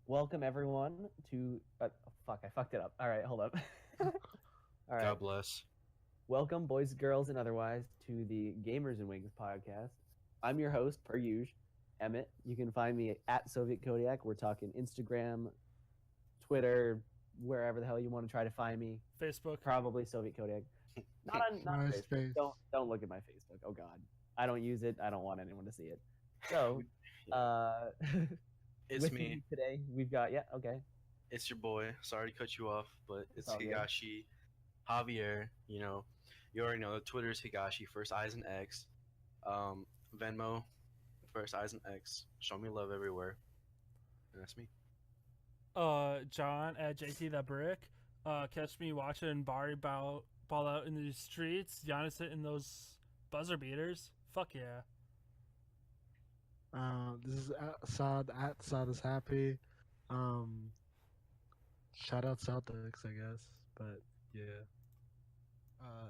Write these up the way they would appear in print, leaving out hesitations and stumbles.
Welcome everyone to. Fuck, I fucked it up. All right, hold up. All right. God bless. Welcome, boys, girls, and otherwise, to the Gamers and Wings podcast. I'm your host, per usual, Emmett. You can find me at Soviet Kodiak. We're talking Instagram, Twitter, wherever the hell you want to try to find me. Facebook. Probably Soviet Kodiak. Not on Facebook. Don't look at my Facebook. Oh God, I don't use it. I don't want anyone to see it. So, It's with me. today. We've got okay. It's your boy. Sorry to cut you off, but it's all good. Higashi, Javier. You already know. Twitter's Higashi. First Eyes and X. Venmo. First Eyes and X. Show me love everywhere. And that's me. John at JT the Brick. Catch me watching Barry ball out in the streets. Giannis hitting those buzzer beaters. Fuck yeah. This is Saad at Saad is happy. Shout out Celtics, I guess. But yeah.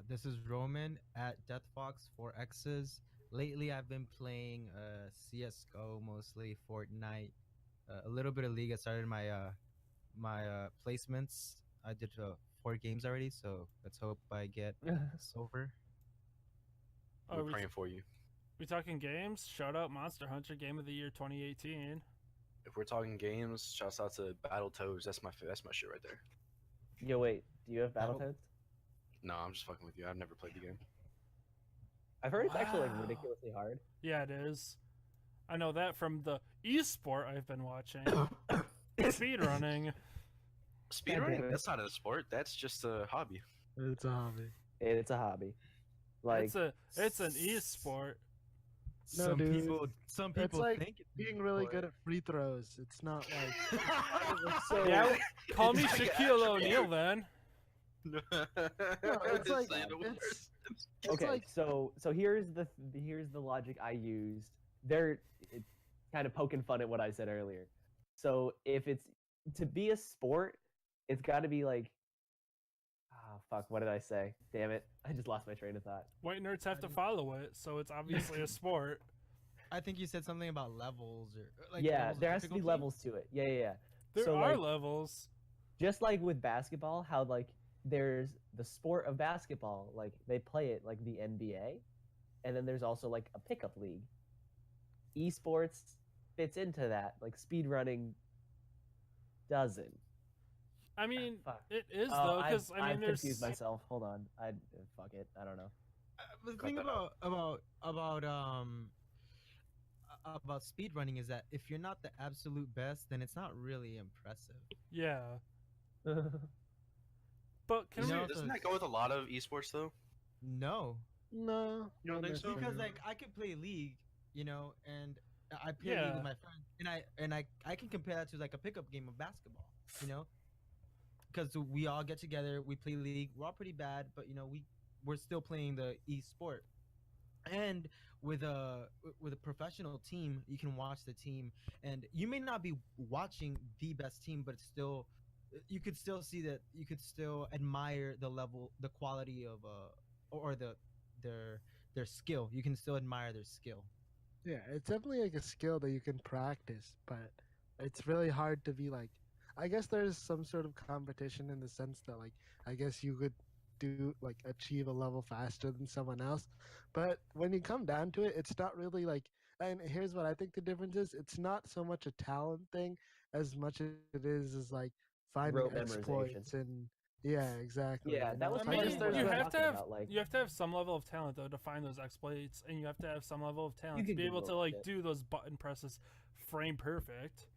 This is Roman at DeathFox4X's. Lately, I've been playing CS:GO mostly, Fortnite, a little bit of League. I started my placements. I did 4 games already, so let's hope I get silver. We're praying for you. We talking games? Shout out Monster Hunter Game of the Year 2018. If we're talking games, shouts out to Battletoads. That's my shit right there. Yo, wait. Do you have Battletoads? No, I'm just fucking with you. I've never played the game. I've heard it's actually like ridiculously hard. Yeah, it is. I know that from the esport I've been watching. Speedrunning. Speedrunning? That's not a sport. That's just a hobby. It's a hobby. It's a hobby. Like it's an esport. No, Some dude, people it's like think it's being really good at free throws. It's not like so. Yeah, call me Shaquille O'Neal then. No, it's like it's okay. like, so here's the logic I used. They're kind of poking fun at what I said earlier. So if it's to be a sport, it's got to be like, fuck, what did I say? Damn it, I just lost my train of thought. White nerds have to follow it, so it's obviously a sport. I think you said something about levels or like. Yeah, levels of there has to be difficulty? levels to it. Yeah. There are levels. Just like with basketball, how like there's the sport of basketball, like they play it like the NBA, and then there's also like a pickup league. Esports fits into that, like speedrunning doesn't. I mean, Fuck. it is though, because I mean, I've there's confused myself. Hold on, fuck it. I don't know. The thing about speedrunning is that if you're not the absolute best, then it's not really impressive. Yeah. But can Doesn't that go with a lot of esports though? No. no. You don't think so? Because like I could play League, and I play League with my friend, and I can compare that to like a pickup game of basketball, because we all get together, we play League, we're all pretty bad, but we're still playing the e-sport. And with a professional team, you can watch the team, and you may not be watching the best team, but it's still, you could still see that, you could still admire the level, the quality of or their skill. You can still admire their skill. Yeah, it's definitely like a skill that you can practice, but it's really hard to be like. I guess there's some sort of competition in the sense that like I guess you could achieve a level faster than someone else, but when you come down to it, it's not really like. And here's what I think the difference is: it's not so much a talent thing as much as it is like finding Rote exploits and yeah, exactly. Yeah, that was I mean, kind of what I you was have to talking have about, like, you have to have some level of talent though to find those exploits, and you have to have some level of talent to can be able to Google like it. do those button presses frame perfect,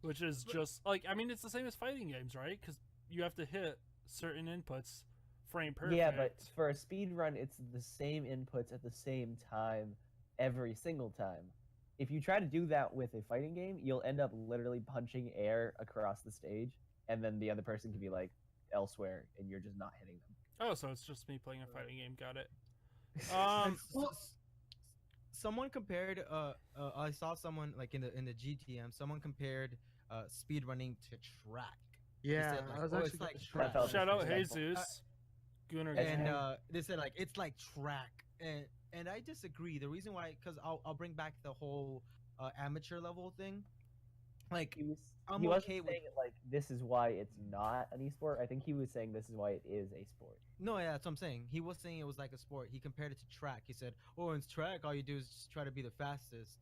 which is just like, I mean, it's the same as fighting games, right? Because you have to hit certain inputs frame perfect. Yeah, but for a speed run, it's the same inputs at the same time every single time. If you try to do that with a fighting game, you'll end up literally punching air across the stage, and then the other person can be like elsewhere, and you're just not hitting them. Oh, so it's just me playing a fighting game. Got it. Someone compared. I saw someone like in the GTM. Someone compared speed running to track. Yeah, They said, like, I was it's actually like gonna track. felt Shout out disrespectful. Jesus. Gunnar. And they said like it's like track, and I disagree. The reason why, because I'll bring back the whole amateur level thing. Like He was I'm he wasn't okay with. saying it like this is why it's not an esport. I think he was saying this is why it is a sport. No, yeah, that's what I'm saying. He was saying it was like a sport. He compared it to track. He said, "Oh, in track, all you do is just try to be the fastest."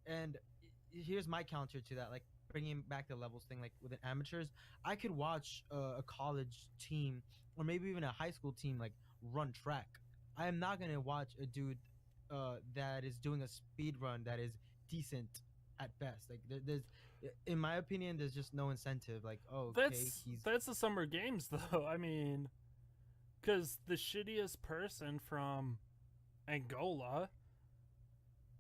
And here's my counter to that. Like bringing back the levels thing, like with the amateurs, I could watch a college team or maybe even a high school team like run track. I am not gonna watch a dude that is doing a speed run that is decent at best. Like there's, in my opinion, there's just no incentive. Like, oh, okay, he's That's the summer games though. I mean, because the shittiest person from Angola,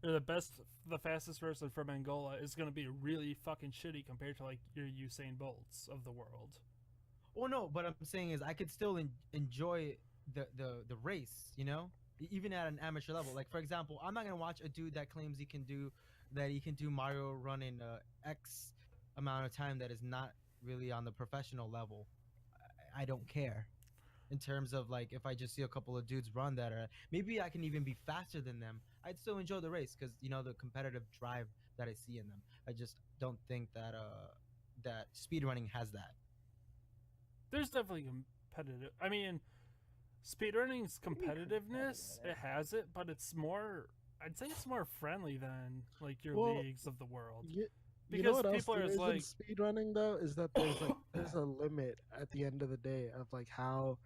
or the fastest person from Angola is gonna be really fucking shitty compared to like your Usain Bolts of the world. Well, no, but I'm saying is I could still enjoy the race, you know, even at an amateur level. Like for example, I'm not gonna watch a dude that claims he can do Mario running X amount of time that is not really on the professional level. I don't care. In terms of like, if I just see a couple of dudes run that, or maybe I can even be faster than them, I'd still enjoy the race because you know the competitive drive that I see in them. I just don't think that that speedrunning has that. There's definitely competitive. I mean, speedrunning's competitiveness, it has it, but it's more. I'd say it's more friendly than like your Well, leagues of the world. You know Because what else people there are is just like, in speedrunning though is that there's a limit at the end of the day of like how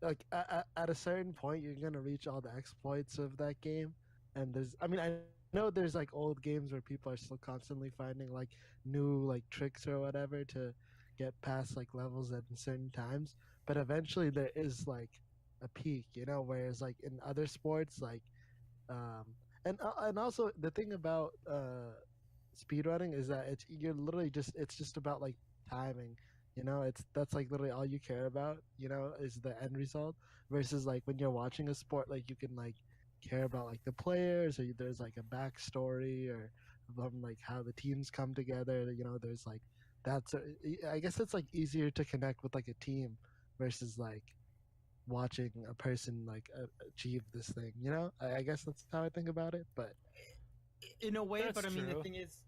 like at a certain point you're gonna reach all the exploits of that game, and I know there's like old games where people are still constantly finding like new like tricks or whatever to get past like levels at certain times, but eventually there is like a peak, you know, whereas like in other sports like um and also the thing about speedrunning is that you're literally it's just about like timing, you know, that's like literally all you care about, you know, is the end result, versus like when you're watching a sport, like you can like care about like the players, or there's like a backstory, or like how the teams come together, you know, there's like that's I guess it's like easier to connect with like a team versus like watching a person like achieve this thing, you know. I guess that's how I think about it, but In a way, that's but I mean the true. thing is,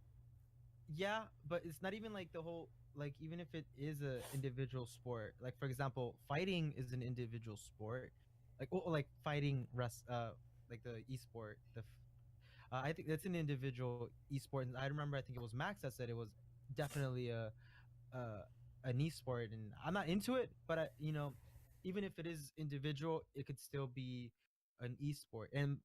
yeah, but it's not even like the whole, like even if it is a individual sport, like for example fighting is an individual sport, like like fighting like the esport, I think that's an individual esport. And I remember, I think it was Max that said it was definitely uh an esport, and I'm not into it, but I, you know, even if it is individual, it could still be an esport. And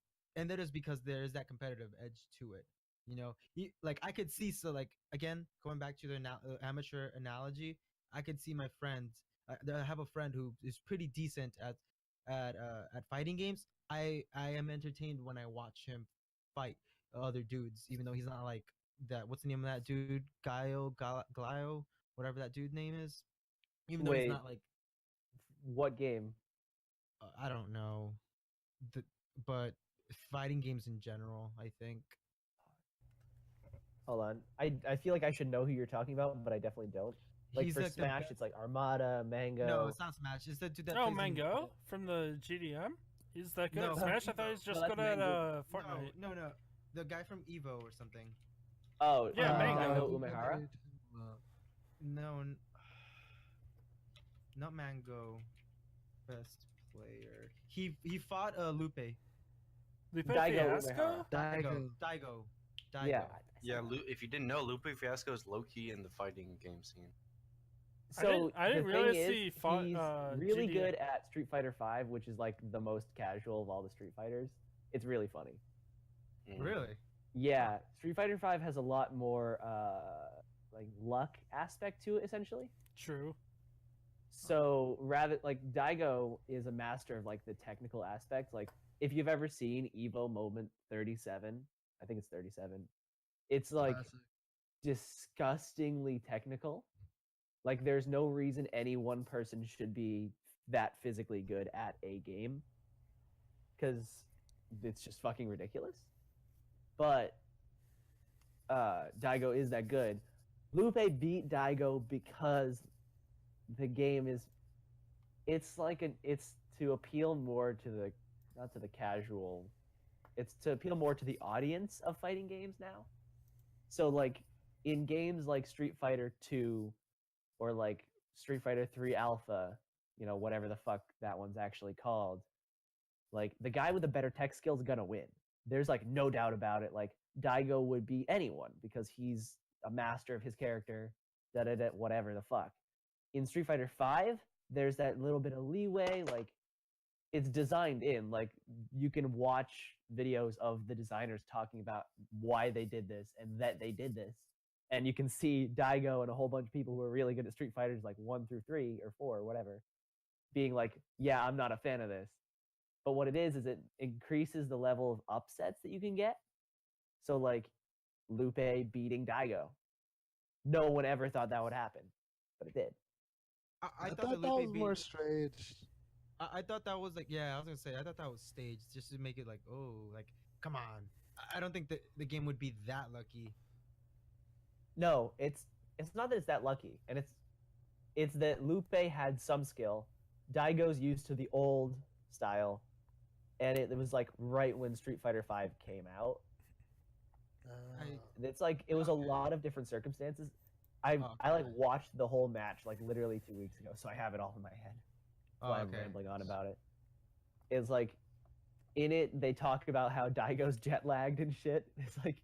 that is because there is that competitive edge to it, you know. Like I could see, so like again going back to the amateur analogy, I could see my friend, I have a friend who is pretty decent at fighting games. I am entertained when I watch him fight other dudes, even though he's not like that. What's the name of that dude? Glio, whatever that dude name is. Even though he's Wait, not like, what game? I don't know, the, but fighting games in general, I think. Hold on. I feel like I should know who you're talking about, but I definitely don't. Like He's for like the Smash, best. it's like Armada, No, Mango. it's not Smash. It's the dude that Oh, plays in. Mango from the GDM. He's that good No, at from Smash. I thought Evo. he was No, just that's good at Mango. Fortnite. No. The guy from Evo or something. Oh, Yeah, Mango. Daigo Umehara. No, not Mango. Best player. He fought Lupe. Lupe Daigo Fiasco. Umehara. Daigo. Yeah. Yeah, if you didn't know, Lupe Fiasco is low key in the fighting game scene. So I didn't the thing realize is, he fought he's really GDM. good at Street Fighter V, which is like the most casual of all the Street Fighters. It's really funny. Really? Yeah, Street Fighter V has a lot more like luck aspect to it, essentially. True. So rather like Daigo is a master of like the technical aspects. Like if you've ever seen Evo Moment 37, I think it's 37. It's like Classic. disgustingly technical. Like there's no reason any one person should be that physically good at a game because it's just fucking ridiculous. But Daigo is that good. Lupe beat Daigo because the game is it's to appeal more to the not to the casual, it's to appeal more to the audience of fighting games now. So like in games like Street Fighter 2 or like Street Fighter 3 Alpha, whatever the fuck that one's actually called, like the guy with the better tech skills is gonna win. There's like no doubt about it. Like Daigo would beat anyone because he's a master of his character, whatever the fuck. In Street Fighter 5, there's that little bit of leeway, like it's designed in, like you can watch videos of the designers talking about why they did this and that they did this. And you can see Daigo and a whole bunch of people who are really good at Street Fighters, like 1 through 3 or 4 or whatever, being like, yeah, I'm not a fan of this. But what it is it increases the level of upsets that you can get. So like Lupe beating Daigo. No one ever thought that would happen, but it did. I thought thought that Lupe was more strange. I thought that was like, yeah, I was gonna say, I thought that was staged just to make it like, oh, like, come on. I don't think that the game would be that lucky. No, it's not that it's that lucky, and it's that Lupe had some skill. Daigo's used to the old style, and it was like right when Street Fighter V came out. It's like it was a lot of different circumstances. I like watched the whole match like literally 2 weeks ago, so I have it all in my head. That's why I'm rambling on about it. It's like in it they talk about how Daigo's jet lagged and shit. It's like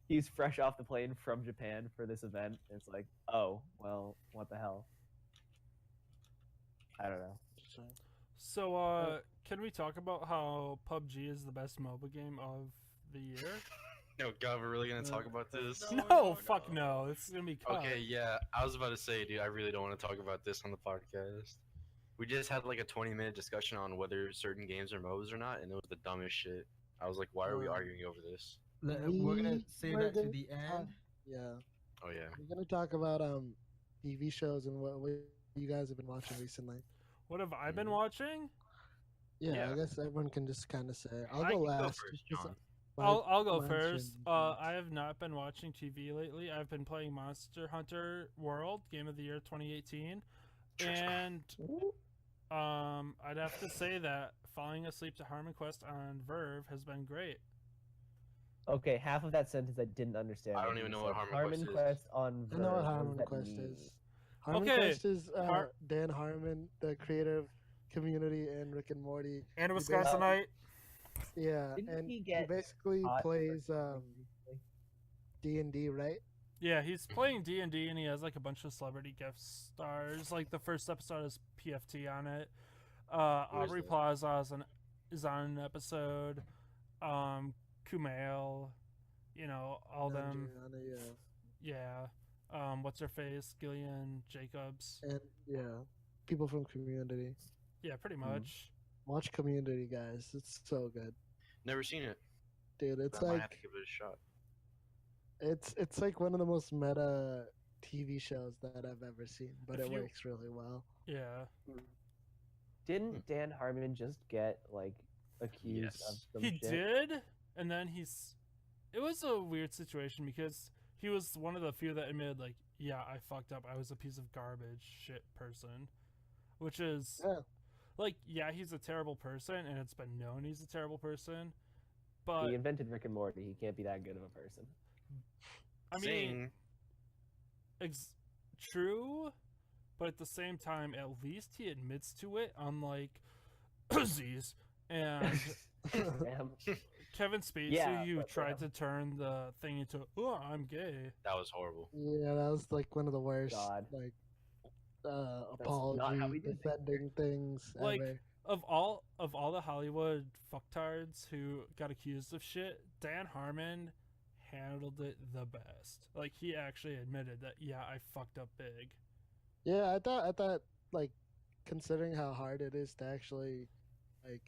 he's fresh off the plane from Japan for this event. It's like, oh well, what the hell? I don't know. So, can we talk about how PUBG is the best MOBA game of the year? No, God, we're really gonna talk about this? No, fuck no. It's gonna be cut. Okay, yeah, I was about to say, dude, I really don't want to talk about this on the podcast. We just had like a 20-minute discussion on whether certain games are MOBAs or not, and it was the dumbest shit. I was like, why are we arguing over this? We're gonna save that to the end. Yeah. Oh yeah. We're gonna talk about TV shows and what you guys have been watching recently. What have I been watching? Yeah, I guess everyone can just kind of say. I'll I go can last. go first, John. I'll go mine's first. been- I have not been watching TV lately. I've been playing Monster Hunter World Game of the Year 2018, and I'd have to say that falling asleep to Harmon Quest on Verve has been great. Okay, half of that sentence I didn't understand. I don't even know what Harmon Quest is. on I know what Verve, Harmon does that Quest mean? is. Harmon Okay, Quest is Dan Harmon, the creator of Community and Rick and Morty. And He Wisconsinite. Yeah, Didn't and he he get basically hot for plays something recently? D&D, right? Yeah, he's playing D&D, and he has like a bunch of celebrity guest stars. Like the first episode has PFT on it. Aubrey that? Plaza is on an episode. Kumail, all them. Adriana, Yeah. What's her face? Gillian Jacobs. and people from Community. Yeah, pretty much. Watch Community, guys. It's so good, Never seen it. dude. It's I might have to like give it a shot. it's like one of the most meta TV shows that I've ever seen, but If it you- works really well. Yeah. Didn't Dan Harmon just get like accused of Yes. some He shit? did, and then it was a weird situation because he was one of the few that admitted, like, yeah, I fucked up. I was a piece of garbage shit person. Which is, Yeah. like, yeah, he's a terrible person, and it's been known he's a terrible person. But, He invented Rick and Morty. He can't be that good of a person. I mean, true, but at the same time, at least he admits to it, unlike Aziz and Damn. Kevin Spacey, Yeah, who but tried to turn the thing into, oh, I'm gay. that was horrible. Yeah, that was like one of the worst God. like not how apology we do things defending things Like, ever. Of all the Hollywood fucktards who got accused of shit, Dan Harmon handled it the best. Like, he actually admitted that, yeah, I fucked up big. Yeah, I thought like considering how hard it is to actually like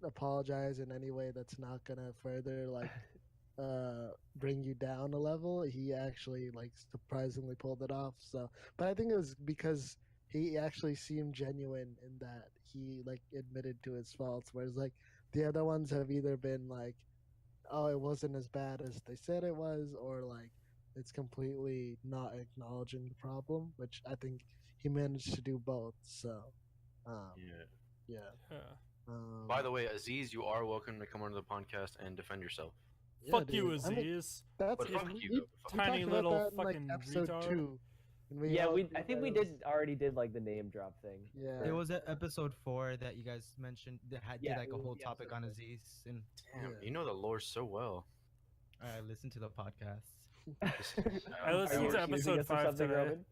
apologize in any way that's not gonna further like bring you down a level, he actually like surprisingly pulled it off. So, but I think it was because he actually seemed genuine in that he like admitted to his faults, whereas like the other ones have either been like, oh, it wasn't as bad as they said it was, or like it's completely not acknowledging the problem, which I think he managed to do both. So, Yeah. yeah. Yeah. By the way, Aziz, you are welcome to come onto the podcast and defend yourself. Yeah, Fuck you, dude. I mean, Aziz. that's But fuck we, you, we though. Fuck you. Tiny talked about little that in, like, fucking episode retard. 2. And we Yeah, all we. agreed I think that we it did was- already did like the name drop thing. Yeah. It was episode 4 that you guys mentioned that Yeah, did like it a was whole the topic episode on 4. Aziz, and Damn, Yeah. you know the lore so well. I listened to the podcast. I listened Are you to accusing episode us of 5 something, today. Roman?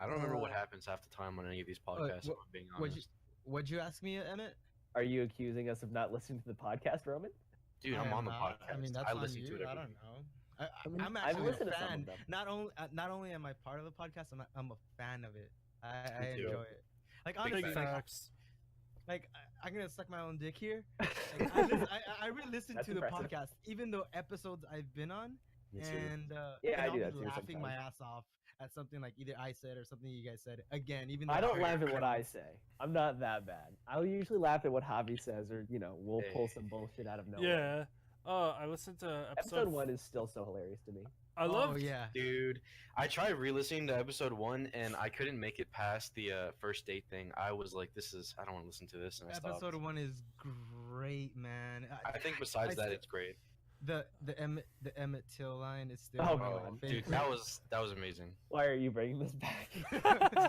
I don't remember what Uh, happens half the time on any of these podcasts. if what- I'm being What'd honest. you ask me, Emmett? Are you accusing us of not listening to the podcast, Roman? Dude, I I'm am on the not. podcast. I mean, that's I on listen you. to it I every don't week. know. I mean, I'm I've actually a listened to some fan. of them. Not only am I part of the podcast, I'm a fan of it. I Me too. enjoy it. Like Big honestly, Big fan. facts. I'm gonna suck my own dick here. Like, I re-listen That's to the impressive. podcast, even though episodes I've been on, Me too. and Yeah, and I I'll do be that too laughing my sometimes. ass off at something like either I said or something you guys said. Again, even though I don't heard laugh at what I premise. say. I'm not that bad. I'll usually laugh at what Javi says, or we'll pull some bullshit out of nowhere. Yeah. I listened to Episode 1 is still so hilarious to me. I love. Oh yeah. Dude, I tried re-listening to episode 1 and I couldn't make it past the first date thing. I was like, I don't want to listen to this, and I stopped. Episode 1 is great, man. I think besides I that, still- it's great. The Emmett Till line is still Oh, one of Oh, my dude, favorites. that was amazing. Why are you bringing this back?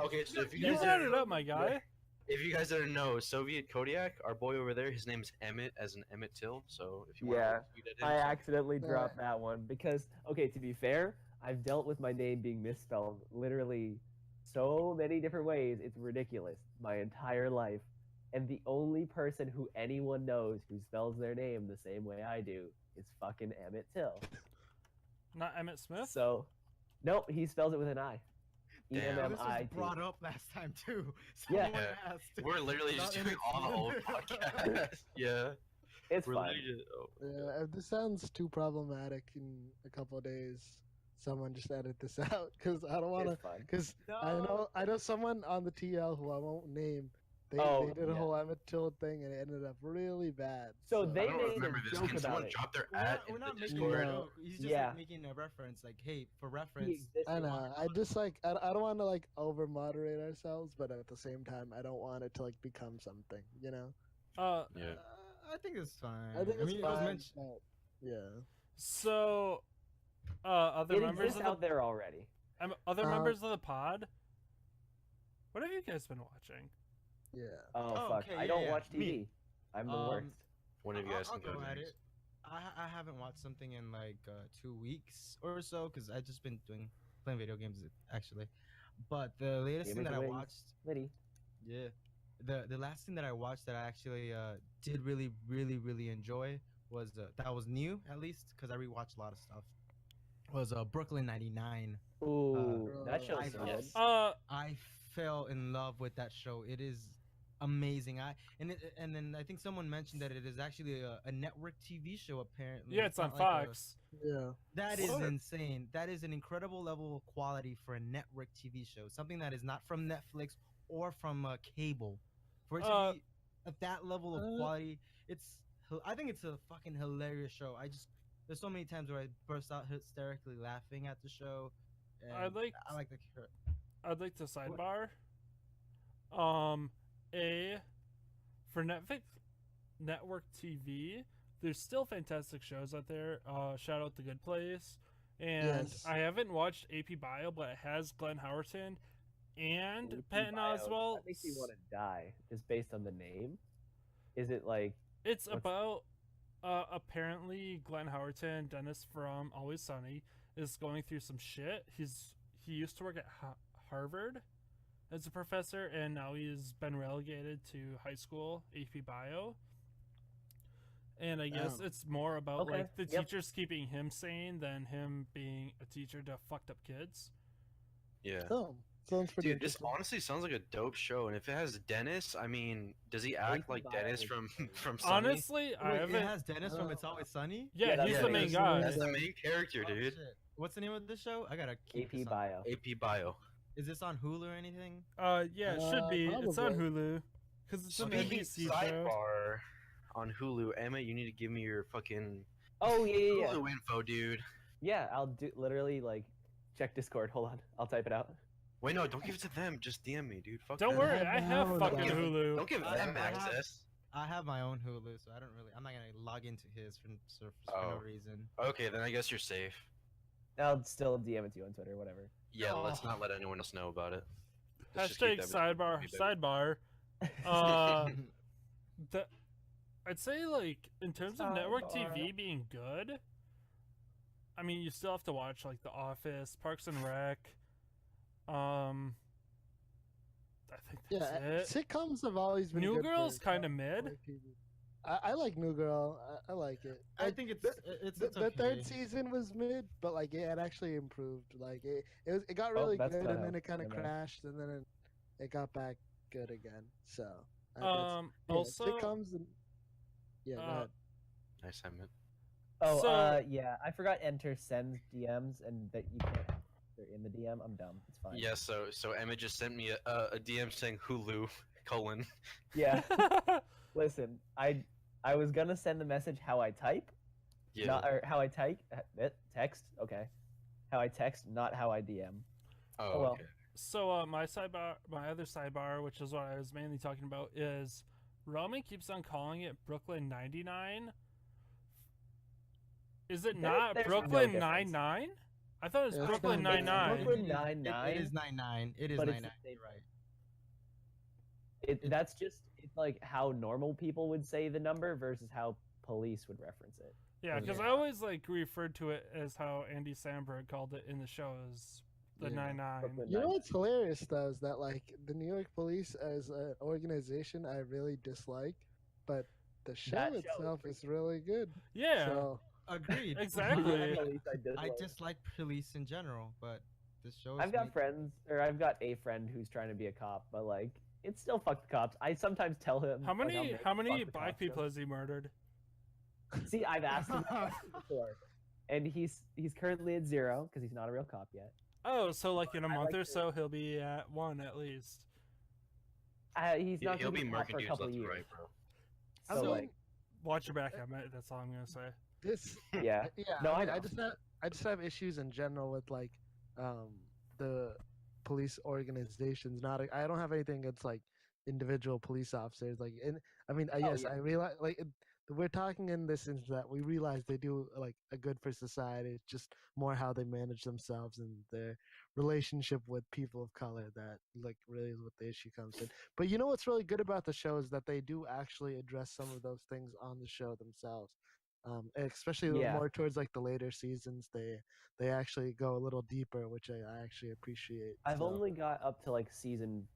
Okay, so if you You guys brought didn't, it up, my guy. if you guys didn't know, Soviet Kodiak, our boy over there, his name is Emmett, as in Emmett Till. So if you want Yeah, to tweet at him, I so- accidentally dropped that one because, okay, to be fair, I've dealt with my name being misspelled literally so many different ways. It's ridiculous my entire life. And the only person who anyone knows who spells their name the same way I do is fucking Emmett Till. Not Emmett Smith. So, nope, he spells it with an I. Damn. This was E-M-M-I-T. brought up last time too. Yeah. Someone Yeah. asked. We're literally Not just doing Emmett all the Till. old podcasts. Yeah, It's we're fine. literally just, Yeah, if this sounds too problematic in a couple of days, someone just edit this out because I don't want to. It's fine. Because No. I know someone on the TL who I won't name. They did a yeah. whole Emmett Till thing and it ended up really bad. So I they don't made remember a this. joke Can about someone it. drop their We're ad not, in we're the not making Discord? a No. joke. He's just Yeah. like making a reference, like, hey, for He reference. existed I on know. I just I don't want to like over moderate ourselves, but at the same time, I don't want it to like become something. You know. Yeah. I think it's fine. I think it's mean, it fine. was mentioned. but, yeah. So, other It members exists of the out there already. other Um, members of the pod. What have you guys been watching? Yeah. Oh, Oh, fuck. okay, I yeah, don't yeah, watch TV. me. I'm the Um, worst. One of you guys I'll can go go at next. it. I haven't watched something in like 2 weeks or so because I've just been playing video games actually. But the latest thing Gamers that I wings. watched, Liddy. yeah, the last thing that I watched that I actually did really enjoy was that was new at least because I rewatched a lot of stuff. Was Brooklyn 99. Ooh, that I show's so good. yes. I fell in love with that show. It is amazing. And then I think someone mentioned that it is actually a network TV show. Apparently, Yeah, it's on not like a- Fox. Yeah. that is What? insane. That is an incredible level of quality for a network TV show. Something that is not from Netflix or from cable. For it to be at that level of quality, I think it's a fucking hilarious show. There's so many times where I burst out hysterically laughing at the show. And I like the character. I'd like to sidebar. For network TV, there's still fantastic shows out there. Shout out The Good Place, and Yes. I haven't watched AP Bio, but it has Glenn Howerton and AP Patton Bio, Oswalt. That makes me want to die just based on the name. Is it like It's What's- about apparently Glenn Howerton, Dennis from Always Sunny, is going through some shit. He used to work at Harvard as a professor, and now he's been relegated to high school AP Bio. And I guess Oh. it's more about Okay, like the yep. teachers keeping him sane than him being a teacher to fucked up kids. Yeah. Oh, sounds pretty Dude, this interesting. honestly sounds like a dope show, and if it has Dennis, I mean, does he act AP like Bio Dennis is from insane. from Sunny? Honestly, I Wait, it haven't. has Dennis from It's Always Sunny. Yeah, that's he's yeah, the main that's guy. That's the Yeah. main character, Oh, dude. shit. What's the name of the show? I gotta keep AP this on. Bio? AP Bio. Is this on Hulu or anything? Yeah, it should be. It's on Probably. Hulu because it's an Speaking NBC show. sidebar on Hulu, Emmett, you need to give me your fucking Oh yeah. Hulu info, dude. Yeah, I'll do literally like check Discord. Hold on, I'll type it out. Wait, no, don't give it to them. Just DM me, dude. Fuck Don't them. worry, I have No, fucking no. Hulu. Don't give I them have- access. I have my own Hulu, so I don't really. I'm not gonna log into his for no Oh. reason. Okay, then I guess you're safe. I'll still DM it to you on Twitter, whatever. Yeah, let's Oh. not let anyone else know about it. Let's just keep Hashtag that between sidebar. me, baby. Sidebar. Uh, the, I'd say like in terms of network Sidebar. TV being good. I mean, you still have to watch like The Office, Parks and Rec. I think that's it. sitcoms have always been New good Girl's for kind of mid. for TV. I like New Girl. I like it. I Like, think it's the okay. third season was mid, but like it actually improved. Like it got really that's good, not and then how- it kind of never mind. crashed, and then it got back good again. So that's, Also, sitcoms and go uh, ahead. Nice, Emmett. Oh, So- yeah, I forgot enter send DMs and that you can't they're in the DM. I'm dumb. It's fine. Yeah, so Emmett just sent me a DM saying Hulu, : Yeah. Listen, I was gonna send the message how I type, Yeah. not or how I type text. Okay, how I text, not how I DM. Oh, well. okay. So my other sidebar, which is what I was mainly talking about, is Roman keeps on calling it Brooklyn 99. Is it not there's no Brooklyn difference. 99? I thought it was Yeah, it's Brooklyn not- it's 99. Brooklyn It is 99. It is 99. It is but it's 99. the same- You're right. That's just it's like how normal people would say the number versus how police would reference it. Yeah, because I always like referred to it as how Andy Samberg called it in the shows, the Yeah. 99. Brooklyn You know 99. what's hilarious though is that like the New York Police as an organization I really dislike, but the show That show is itself pretty is really good. Yeah, So Agreed. Exactly. Police I I dislike. dislike police in general, but this show is I've got made- friends, or I've got a friend who's trying to be a cop, but like it's still fuck the cops. I sometimes tell him how like, many I'll make fuck the black cops people joke. has he murdered? See, I've asked him that before, and he's currently at 0 because he's not a real cop yet. Oh, so like in a I month like or to- so he'll be at 1 at least. He's not He'll gonna be a cop murking for a dudes couple left and years. right, bro. So So- like, Watch your back, Emmett. That's all I'm gonna say. this yeah, yeah, No, I, I mean, I know. just have issues in general with like the police organizations. Not I don't have anything against like individual police officers. Like, and I mean, yes, yeah. I realize like we're talking in this instance that we realize they do like a good for society. It's just more how they manage themselves and their relationship with people of color that like really is what the issue comes in. But you know what's really good about the show is that they do actually address some of those things on the show themselves. Especially Yeah. more towards like the later seasons, they actually go a little deeper, which I actually appreciate. I've so. only got up to like season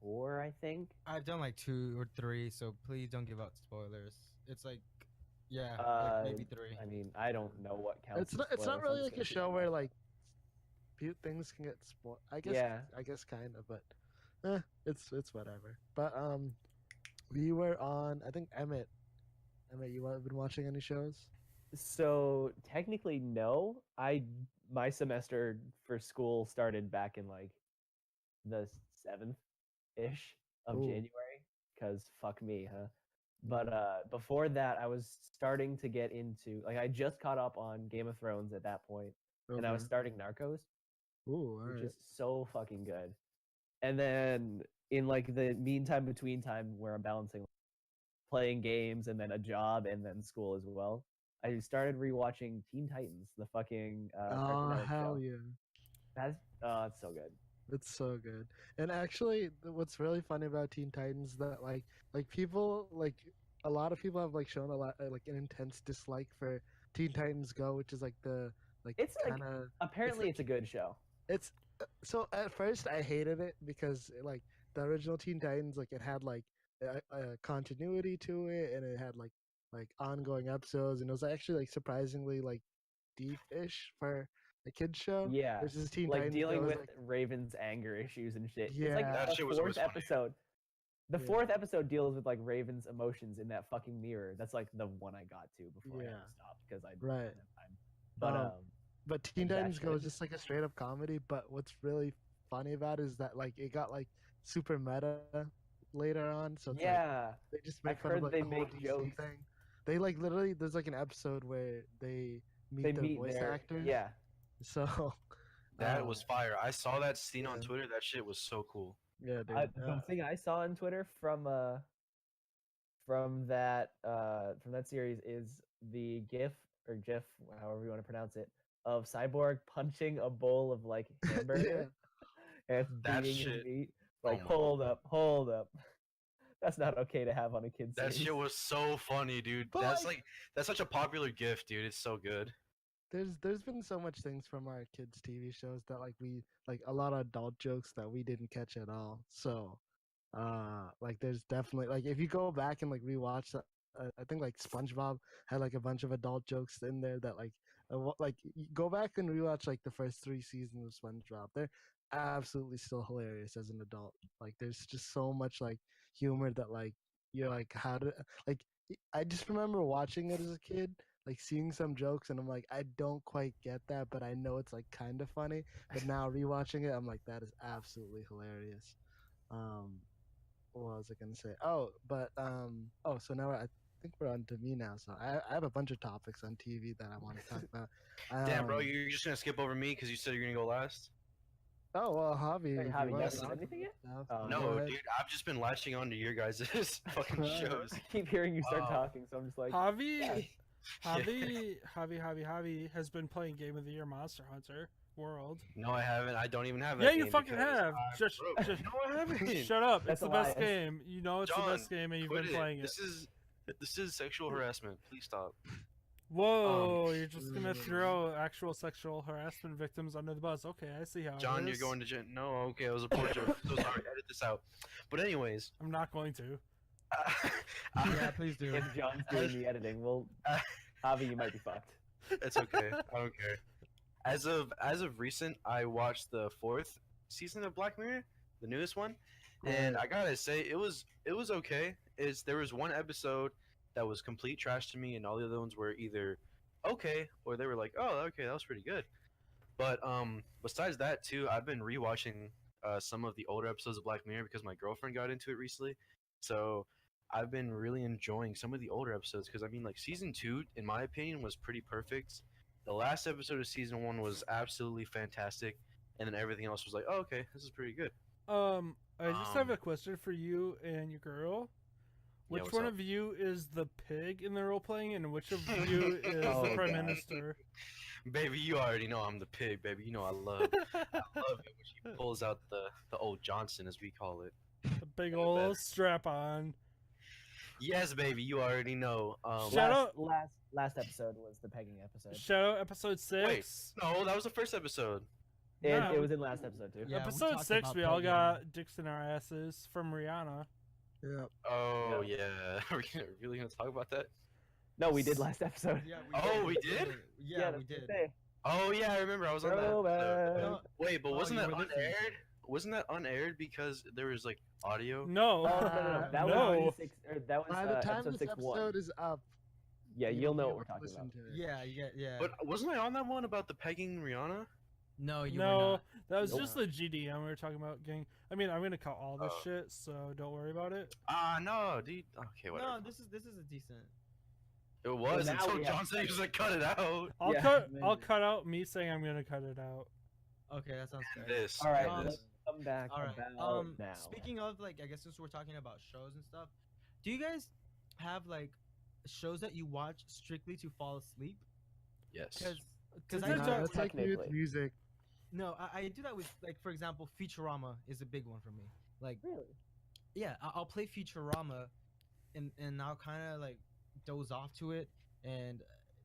4, I think. I've done like 2 or 3, so please don't give out spoilers. It's like, yeah, like maybe 3. I mean, I don't know what counts. It's not. as It's not spoilers, so I'm really just like a gonna keep show it where out. like few things can get spoiled. I guess. Yeah. I guess kind of, but it's whatever. But we were on. I think Emmett. Emmett, you have been watching any shows? So technically, no. My semester for school started back in like the 7th ish of Ooh. January, because fuck me, huh? But before that, I was starting to get into like I just caught up on Game of Thrones at that point, and I was Okay. starting Narcos, Ooh, all which right. is so fucking good. And then in like the meantime between time where I'm balancing playing games and then a job and then school as well, I started rewatching Teen Titans, the fucking Cartoon Oh Network hell show. yeah! That's it's so good. It's so good. And actually, what's really funny about Teen Titans that like people like a lot of people have like shown a lot like an intense dislike for Teen Titans Go, which is like the like It's like- kind of Apparently, it's a good show. it's so at first I hated it because like the original Teen Titans like it had like a continuity to it and it had like ongoing episodes and it was actually like surprisingly like deep-ish for a kids show. Yeah, Versus Teen like Titans dealing Go is, with like, Raven's anger issues and shit. It's Yeah. like That the shit was fourth always funny. episode. The Yeah. fourth episode deals with like Raven's emotions in that fucking mirror. That's like the one I got to before I had Yeah. to stop because I Right. didn't have time. But But Teen that Titans Go shit. is just like a straight up comedy. But what's really funny about it is that like it got like super meta later on. So it's like, yeah, they just make I've fun of heard like they the whole make DC jokes. thing. They like literally there's like an episode where they meet they the meet voice their actors. yeah. So That was fire. I saw that scene on yeah. Twitter. That shit was so cool. yeah, dude. The thing I saw on Twitter from from that series is the GIF, however you want to pronounce it, of Cyborg punching a bowl of like hamburger and it's That beating his shit- meat. oh Like, my- hold up. That's not okay to have on a kid's That series. shit was so funny, dude. But, That's like- that's such a popular gift, dude. It's so good. There's been so much things from our kids' TV shows that like we like a lot of adult jokes that we didn't catch at all. So, like there's definitely like if you go back and like rewatch that, I think like SpongeBob had like a bunch of adult jokes in there that like go back and rewatch like the first 3 seasons of SpongeBob. They're absolutely still hilarious as an adult. Like there's just so much like humor that like you're like how to like I just remember watching it as a kid like seeing some jokes and I'm like I don't quite get that but I know it's like kind of funny but now rewatching it I'm like that is absolutely hilarious. What was I gonna say? So now I think we're on to me now, so I have a bunch of topics on TV that I want to talk about. Damn, bro, Um, you're just gonna skip over me because you said you're gonna go last? Oh well, Javi. Hey, if Javi, you you want haven't to said talk anything yet? about Oh, stuff, No, go ahead. dude, I've just been latching on to your guys' fucking shows. I keep hearing you start Oh. talking, so I'm just like, Javi, yeah. Javi has been playing Game of the Year Monster Hunter World. No, I haven't. I don't even have that Yeah, you game fucking because have. I'm Just broke. No, I haven't. shut up. That's It's the a best lie. game. You know it's John, the best game, and you've quit been playing it. This is sexual harassment. Please stop. Whoa, you're just gonna throw actual sexual harassment victims under the bus. Okay, I see how John, it you're is. going to jail. No, okay, it was a poor joke. So sorry, edit this out. But anyways, I'm not going to. Yeah, please do. If John's doing the editing, well, Javi, you might be fucked. it's okay. I don't care. As of recent, I watched the 4th season of Black Mirror, the newest one, and I gotta say it was okay. There was one episode that was complete trash to me, and all the other ones were either okay or they were like, oh, okay, that was pretty good. But besides that too, I've been rewatching some of the older episodes of Black Mirror because my girlfriend got into it recently. So I've been really enjoying some of the older episodes because I mean, like season 2, in my opinion, was pretty perfect. The last episode of season 1 was absolutely fantastic, and then everything else was like, oh, okay, this is pretty good. I just have Um, a question for you and your girl. Yeah, Which what's one up? of you is the pig in the role playing, and which of you is Oh, the prime God. minister? Baby, you already know I'm the pig, baby. You know I love it when she pulls out the old Johnson, as we call it. The big Yeah, old bet. strap on. Yes, baby, you already know. Shout out- Last episode was the pegging episode. Shout out episode 6. No, that was the first episode. And No. it was in last episode too. Yeah, we Episode talked 6, about we all pegging. got dicks in our asses from Rihanna. Yeah. Oh yeah, are we really gonna talk about that? No, we did last episode. Yeah, Oh, we did? Yeah, that's we the did. thing. Oh yeah, I remember. I was on that. Throwback. episode. No, Wait, but Oh, wasn't you that were listening. unaired? Wasn't that unaired because there was like audio? No. Oh, no. That No. was six, or that was By the time episode this 6-1. episode is up, Yeah, you'll be know able what we're to talking listen about. to it. Yeah. But wasn't I on that one about the pegging Rihanna? No, you were No, not. that was Nope. just the GDM we were talking about getting. I mean, I'm gonna cut all this Oh. shit, so don't worry about it. No, dude. Okay, whatever. No, this is a decent. It was now until we have John said he was like, cut it out. I'll Yeah, cut. maybe. I'll cut out me saying I'm gonna cut it out. Okay, that sounds fair. This. All right, Um, let's come back All right. about now. Speaking of like, I guess since we're talking about shows and stuff, do you guys have like shows that you watch strictly to fall asleep? Yes. Because These I are do, That's like with technically. music. no, I do that with like, for example, Futurama is a big one for me. Like, Really? yeah, I'll play Futurama, and I'll kind of like doze off to it, and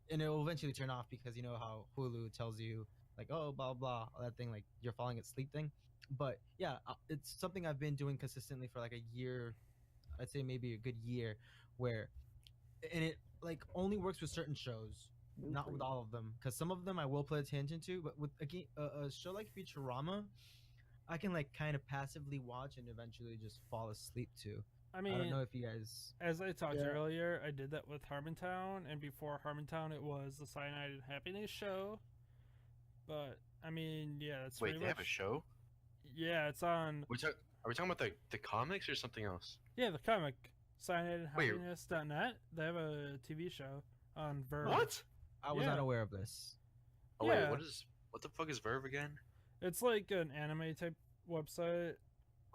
it will eventually turn off because you know how Hulu tells you like, oh, blah blah, all that thing, like you're falling asleep thing. But yeah, it's something I've been doing consistently for like a year. I'd say maybe a good year, where, and it like only works with certain shows, not with all of them, because some of them I will pay attention to, but with a show like Futurama, I can like kind of passively watch and eventually just fall asleep to. I I don't mean, know if you guys. as I talked Yeah. earlier, I did that with Harmontown, and before Harmontown, it was the Cyanide and Happiness show. But I mean, yeah, that's Wait, pretty they much. have a show? Yeah, it's on. Are we talking about the comics or something else? Yeah, the comic Cyanide and Wait. Happiness.net. They have a TV show on Verve. What? I was Yeah. unaware of this. Oh Yeah. wait, what the fuck is Verve again? It's like an anime type website.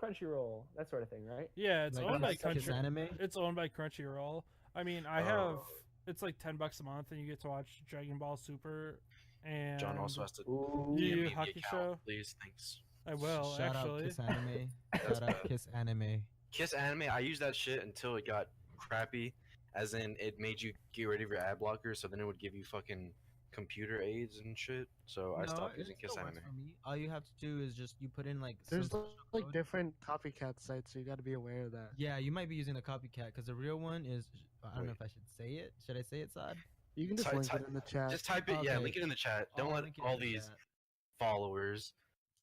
Crunchyroll, that sort of thing, right? Yeah, it's Like owned by Kiss Crunchyroll. Anime. It's owned by Crunchyroll. I mean, I have. It's like $10 a month, and you get to watch Dragon Ball Super and John also has to Ooh. Yu give Yu me the account, Hakusho. please. Thanks. I will Shout out actually. Kiss Anime. That's Shout out bad. Kiss Anime. Kiss Anime, I used that shit until it got crappy, as in it made you get rid of your ad blocker, so then it would give you fucking computer aids and shit. So I stopped using Kiss still Anime. works for me. All you have to do is just you put in like There's some like code. different copycat sites, so you got to be aware of that. Yeah, you might be using a copycat because the real one is. I don't know if I should say it. Should I say it, Saad? You can just Type- link type- it in the chat. Just type it, yeah, Okay. link it in the chat. Don't I'll let link it all in the these chat. followers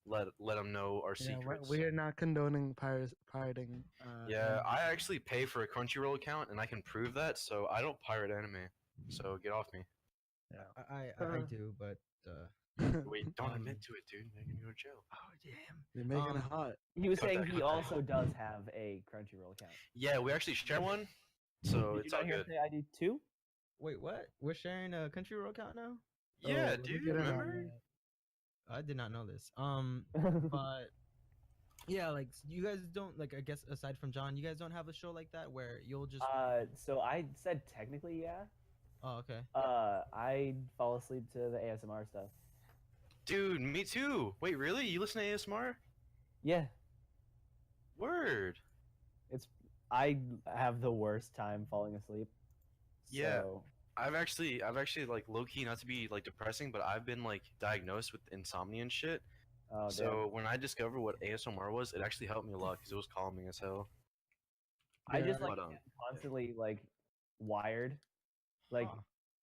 let them know our Yeah, secrets. we are not condoning pirating. Yeah, anime. I actually pay for a Crunchyroll account, and I can prove that, so I don't pirate anime. So get off me. I do, but. Wait, don't Um, admit to it, dude. You're gonna go to jail. Oh damn. You're making it Um, hot. He was Cut saying that, he cut that. also does have a Crunchyroll account. Yeah, we actually share one, so Did it's you all not hear good. him say I do too? Wait, what? We're sharing a Crunchyroll account now? Yeah, let me dude, get in on remember? that. I did not know this. But yeah, like you guys don't like. I guess aside from John, you guys don't have a show like that where you'll just. So I said technically, yeah. Oh, okay. I fall asleep to the ASMR stuff. Dude, me too. Wait, really? You listen to ASMR? Yeah, Word. I have the worst time falling asleep. Yeah. So, I've actually like low key, not to be like depressing, but I've been like diagnosed with insomnia and shit. oh, damn. So when I discovered what ASMR was, it actually helped me a lot because it was calming as hell. I Yeah, just like but, am constantly like wired. Like Huh.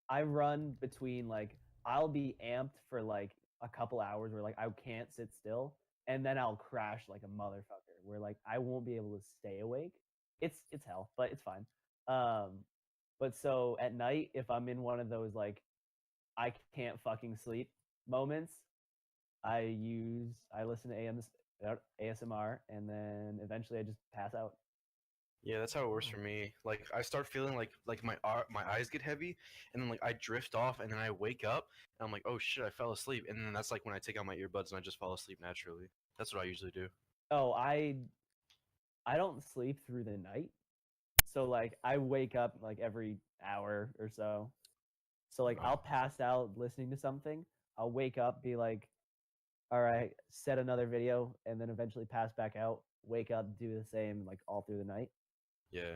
I run between like I'll be amped for like a couple hours where like I can't sit still, and then I'll crash like a motherfucker where like I won't be able to stay awake. It's hell, but it's fine. But so at night, if I'm in one of those like I can't fucking sleep moments, I listen to ASMR, and then eventually I just pass out. Yeah, that's how it works for me. Like I start feeling like my eyes get heavy, and then like I drift off, and then I wake up, and I'm like, oh shit, I fell asleep, and then that's like when I take out my earbuds and I just fall asleep naturally. That's what I usually do. Oh, I don't sleep through the night. So like I wake up like every hour or so. So like I'll pass out listening to something. I'll wake up, be like, all right, set another video, and then eventually pass back out, wake up, do the same like all through the night. Yeah.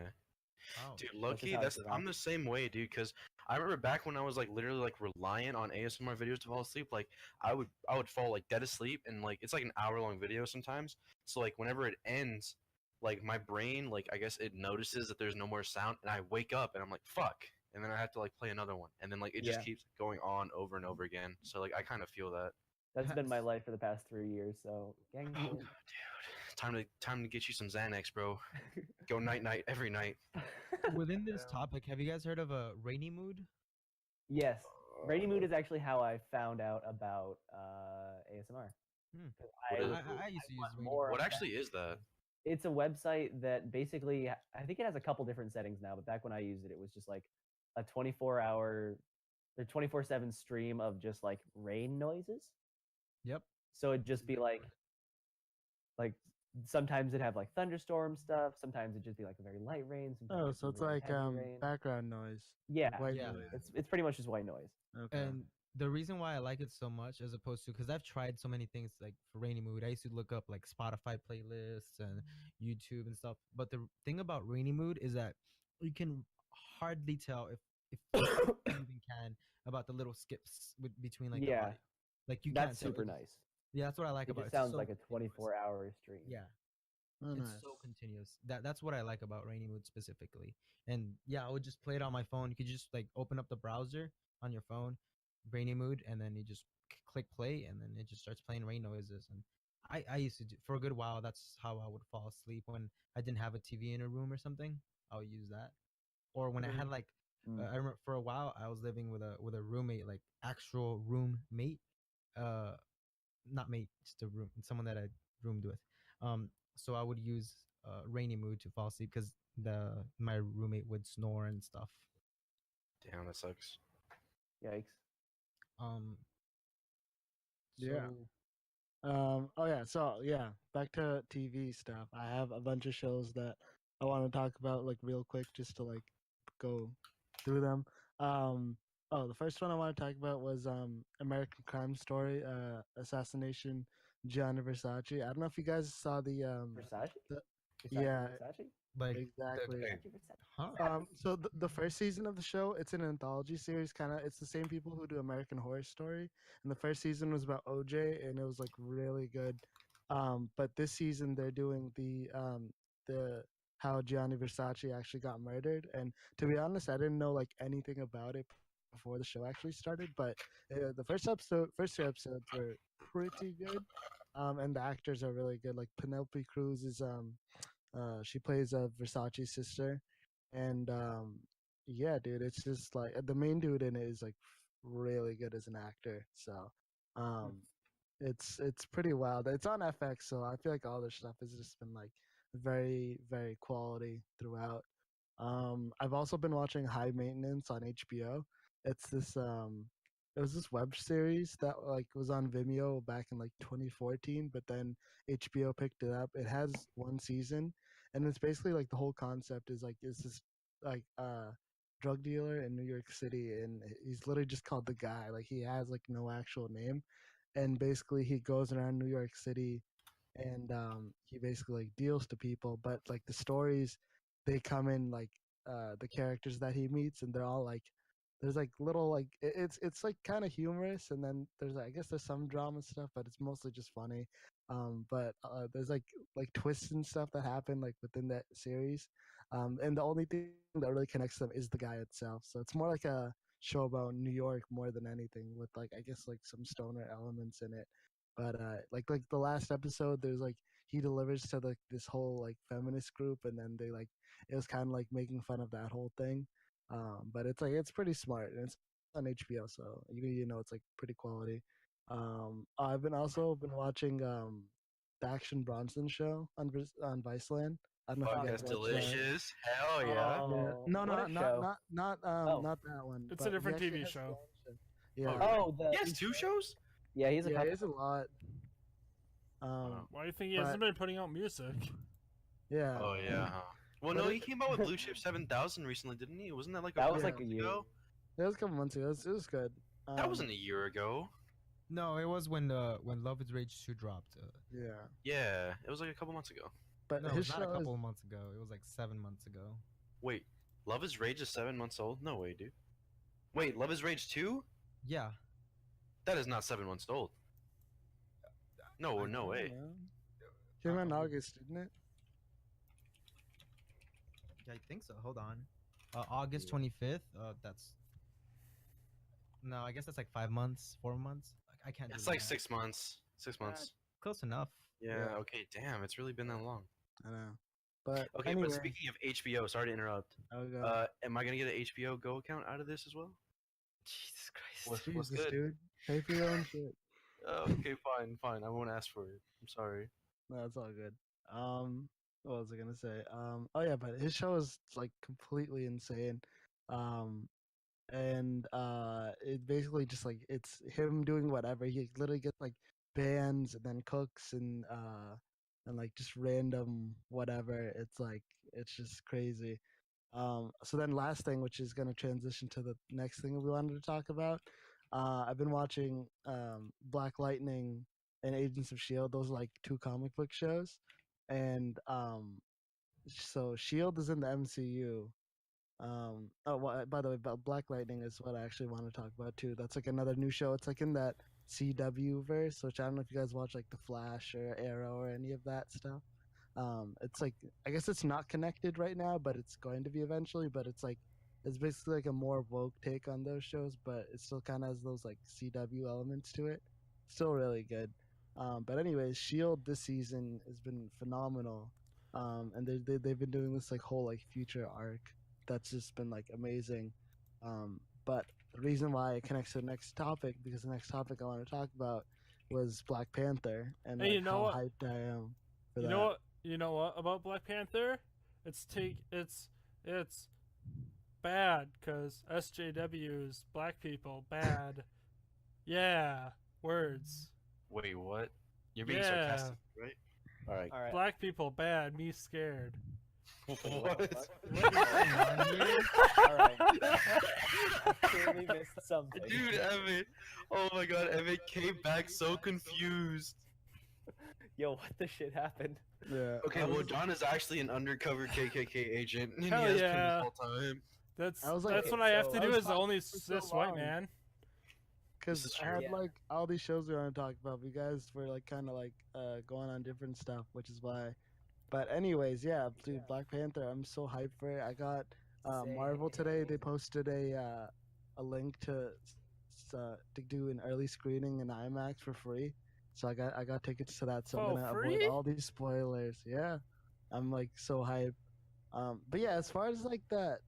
Wow. Dude, just Loki, how I that's survive. I'm the same way, dude. Cause I remember back when I was like literally like reliant on ASMR videos to fall asleep. Like I would fall like dead asleep, and like it's like an hour-long video sometimes. So like whenever it ends, like my brain like I guess it notices that there's no more sound, and I wake up and I'm like fuck, and then I have to like play another one, and then like it just Yeah. keeps going on over and over again. So like I kind of feel that. That's been my life for the past 3 years. So gang. Oh god, dude, time to get you some Xanax, bro. Go night night every night. Within this topic, have you guys heard of a rainy mood? Yes, Rainy Mood is actually how I found out about ASMR. Hmm. 'Cause What I, is it? I used to use want rainy more What of actually is that? it's a website that basically I think it has a couple different settings now, but back when I used it, it was just like a 24-hour or 24/7 stream of just like rain noises. Yep. So it'd just be like sometimes it'd have like thunderstorm stuff, sometimes it'd just be like a very light rain. Sometimes Oh, it'd so be it's really like heavy rain. background noise. Yeah, White Yeah. noise. it's pretty much just white noise. Okay. And the reason why I like it so much, as opposed to, because I've tried so many things like for rainy mood, I used to look up like Spotify playlists and YouTube and stuff. But the thing about rainy mood is that you can hardly tell if you even can about the little skips between like the Yeah. audio. Like you That's can't tell. super It just- nice. Yeah, that's what I like It about just it. It's sounds so like a continuous. 24-hour stream. Yeah. Oh, It's nice. so continuous. That's what I like about rainy mood specifically. And yeah, I would just play it on my phone. You could just like open up the browser on your phone, rainy mood, and then you just click play, and then it just starts playing rain noises. And I used to do for a good while. That's how I would fall asleep when I didn't have a TV in a room or something. I would use that. Or when I had like, Mm. I remember for a while I was living with a roommate, like actual roommate, not mate, just a room, someone that I roomed with. So I would use rainy mood to fall asleep because my roommate would snore and stuff. Damn, that sucks. Yikes. Um, Yeah. so Oh yeah, so yeah, back to TV stuff. I have a bunch of shows that I want to talk about like real quick, just to like go through them. Um, oh, the first one I want to talk about was American Crime Story, Assassination Gianni Versace. I don't know if you guys saw Versace? the Versace? yeah, Versace? Like exactly. Hey, Versace? Versace? huh? So the first season of the show, it's an anthology series. Kind of, it's the same people who do American Horror Story, and the first season was about OJ, and it was like really good. But this season they're doing the how Gianni Versace actually got murdered, and to be honest, I didn't know like anything about it before the show actually started. But the first two episodes were pretty good, and the actors are really good. Like Penelope Cruz is she plays Versace's sister, and yeah, dude, it's just like the main dude in it is like really good as an actor. So um, it's pretty wild. It's on FX, so I feel like all this stuff has just been like very quality throughout. I've also been watching High Maintenance on HBO. It's this it was this web series that like was on Vimeo back in like 2014, but then HBO picked it up. It has one season, and it's basically like the whole concept is like is this like drug dealer in New York City, and he's literally just called the guy. Like he has like no actual name, and basically he goes around New York City and he basically like deals to people, but like the stories they come in like the characters that he meets, and they're all like there's like little like it's like kind of humorous, and then there's I guess there's some drama stuff, but it's mostly just funny. But there's like twists and stuff that happen like within that series, and the only thing that really connects them is the guy itself. So it's more like a show about New York more than anything, with like I guess like some stoner elements in it. But like the last episode, there's like he delivers to like this whole like feminist group, and then they like it was kind of like making fun of that whole thing. But it's like it's pretty smart, and it's on HBO, so you know it's like pretty quality. I've been also been watching the Action Bronson show on on Viceland. I don't know if you fuck, guys that's Okay. watch that. delicious. Hell yeah. Yeah. Oh, No, what no, a show. Oh. not that one. It's a But he different actually TV has his show. own show. Oh, Yeah, really? Oh, He has two shows? yeah, he's a yeah, couple. it's a lot. Wow. Why do you think he But hasn't been putting out music? yeah, Oh yeah. Huh. Well, But no, it- he came out with Blue Chip 7000 recently, didn't he? Wasn't that like a That couple was Yeah. like a months year. ago? it was a couple months ago. It was good. That wasn't a year ago. No, it was when Love Is Rage 2 dropped. Yeah, Yeah, it was like a couple months ago. but No, his it's not a show is couple of months ago. It was like 7 months ago. Wait, Love is Rage is 7 months old? No way, dude. Wait, Love is Rage 2? Yeah. That is not 7 months old. No, I no I way. don't know. Came out in August, didn't it? Yeah, I think so. Hold on. August 25th. That's no. I guess that's like 5 months, 4 months. I can't. do It's the like math. 6 months. 6 months. Close enough. Yeah, Yeah. okay, damn, it's really been that long. I know. But Okay, anyway, but speaking of HBO, sorry to interrupt. I'll go. Am I gonna get an HBO Go account out of this as well? Jesus Christ. What's Jesus, good? dude, pay for your own shit. Okay, fine. I won't ask for it. I'm sorry. No, it's all good. What was I gonna say? Oh yeah, but his show is like completely insane. Um, and it basically just like it's him doing whatever. He literally gets like bands and then cooks and like just random whatever. It's like it's just crazy. So then last thing, which is gonna transition to the next thing we wanted to talk about. I've been watching Black Lightning and Agents of Shield. Those are like two comic book shows, and so Shield is in the MCU. Oh, well, by the way, Black Lightning is what I actually want to talk about too. That's like another new show. It's like in that CW verse, which I don't know if you guys watch like The Flash or Arrow or any of that stuff. It's like I guess it's not connected right now, but it's going to be eventually. But it's like it's basically like a more woke take on those shows, but it still kind of has those like CW elements to it. Still really good. But anyways, Shield this season has been phenomenal, and they've been doing this like whole like future arc that's just been like amazing. But the reason why it connects to the next topic, because the next topic I want to talk about was Black Panther and Hey, like you know how what? hyped I am for You that. know what? You know what about Black Panther? It's bad because SJWs, black people, bad. Yeah, words. Wait, what? You're being Yeah. sarcastic, right? All right. All right. Black people bad, me scared. What? What is going on here? All right. I clearly missed something. Dude, Emmett. Oh my God, Emmett came back so confused. Yo, what the shit happened? Yeah. Okay, well, John is actually an undercover KKK agent, and Hell he has been yeah. this whole time. That's I was like, that's okay, what I have so to I do was as the only talking for so cis white long. man. This Because is I true. had Yeah. like all these shows we want to talk about. You guys were like kind of like going on different stuff, which is why. But anyways, yeah, dude, Black Panther. I'm so hyped for it. I got Marvel today. They posted a link to do an early screening in IMAX for free. So I got tickets to that. So I'm For gonna avoid free? all these spoilers. Yeah, I'm like so hyped. But yeah, as far as like that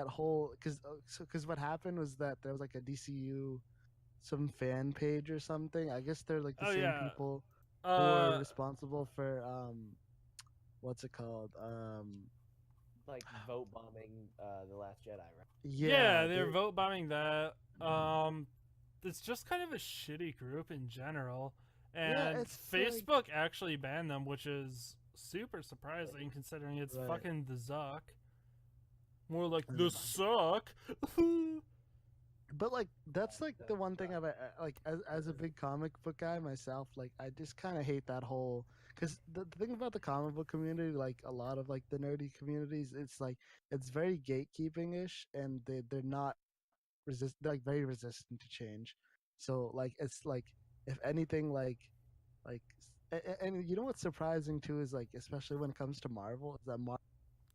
whole because what happened was that there was like a DCU some fan page or something. I guess they're like the Oh, same yeah. people who are Uh, responsible for what's it called? Like vote bombing the Last Jedi, right? yeah, they're vote bombing that. It's just kind of a shitty group in general, Yeah, and it's like- Facebook actually banned them, which is super surprising considering it's Right. fucking the Zuck. More like Mm. the suck. But like that's like the one thing I've like as a big comic book guy myself, like I just kind of hate that whole because the thing about the comic book community, like a lot of like the nerdy communities, it's like it's very gatekeeping ish, and they're not they're like very resistant to change. So like it's like if anything like and you know what's surprising too is like especially when it comes to Marvel is that Marvel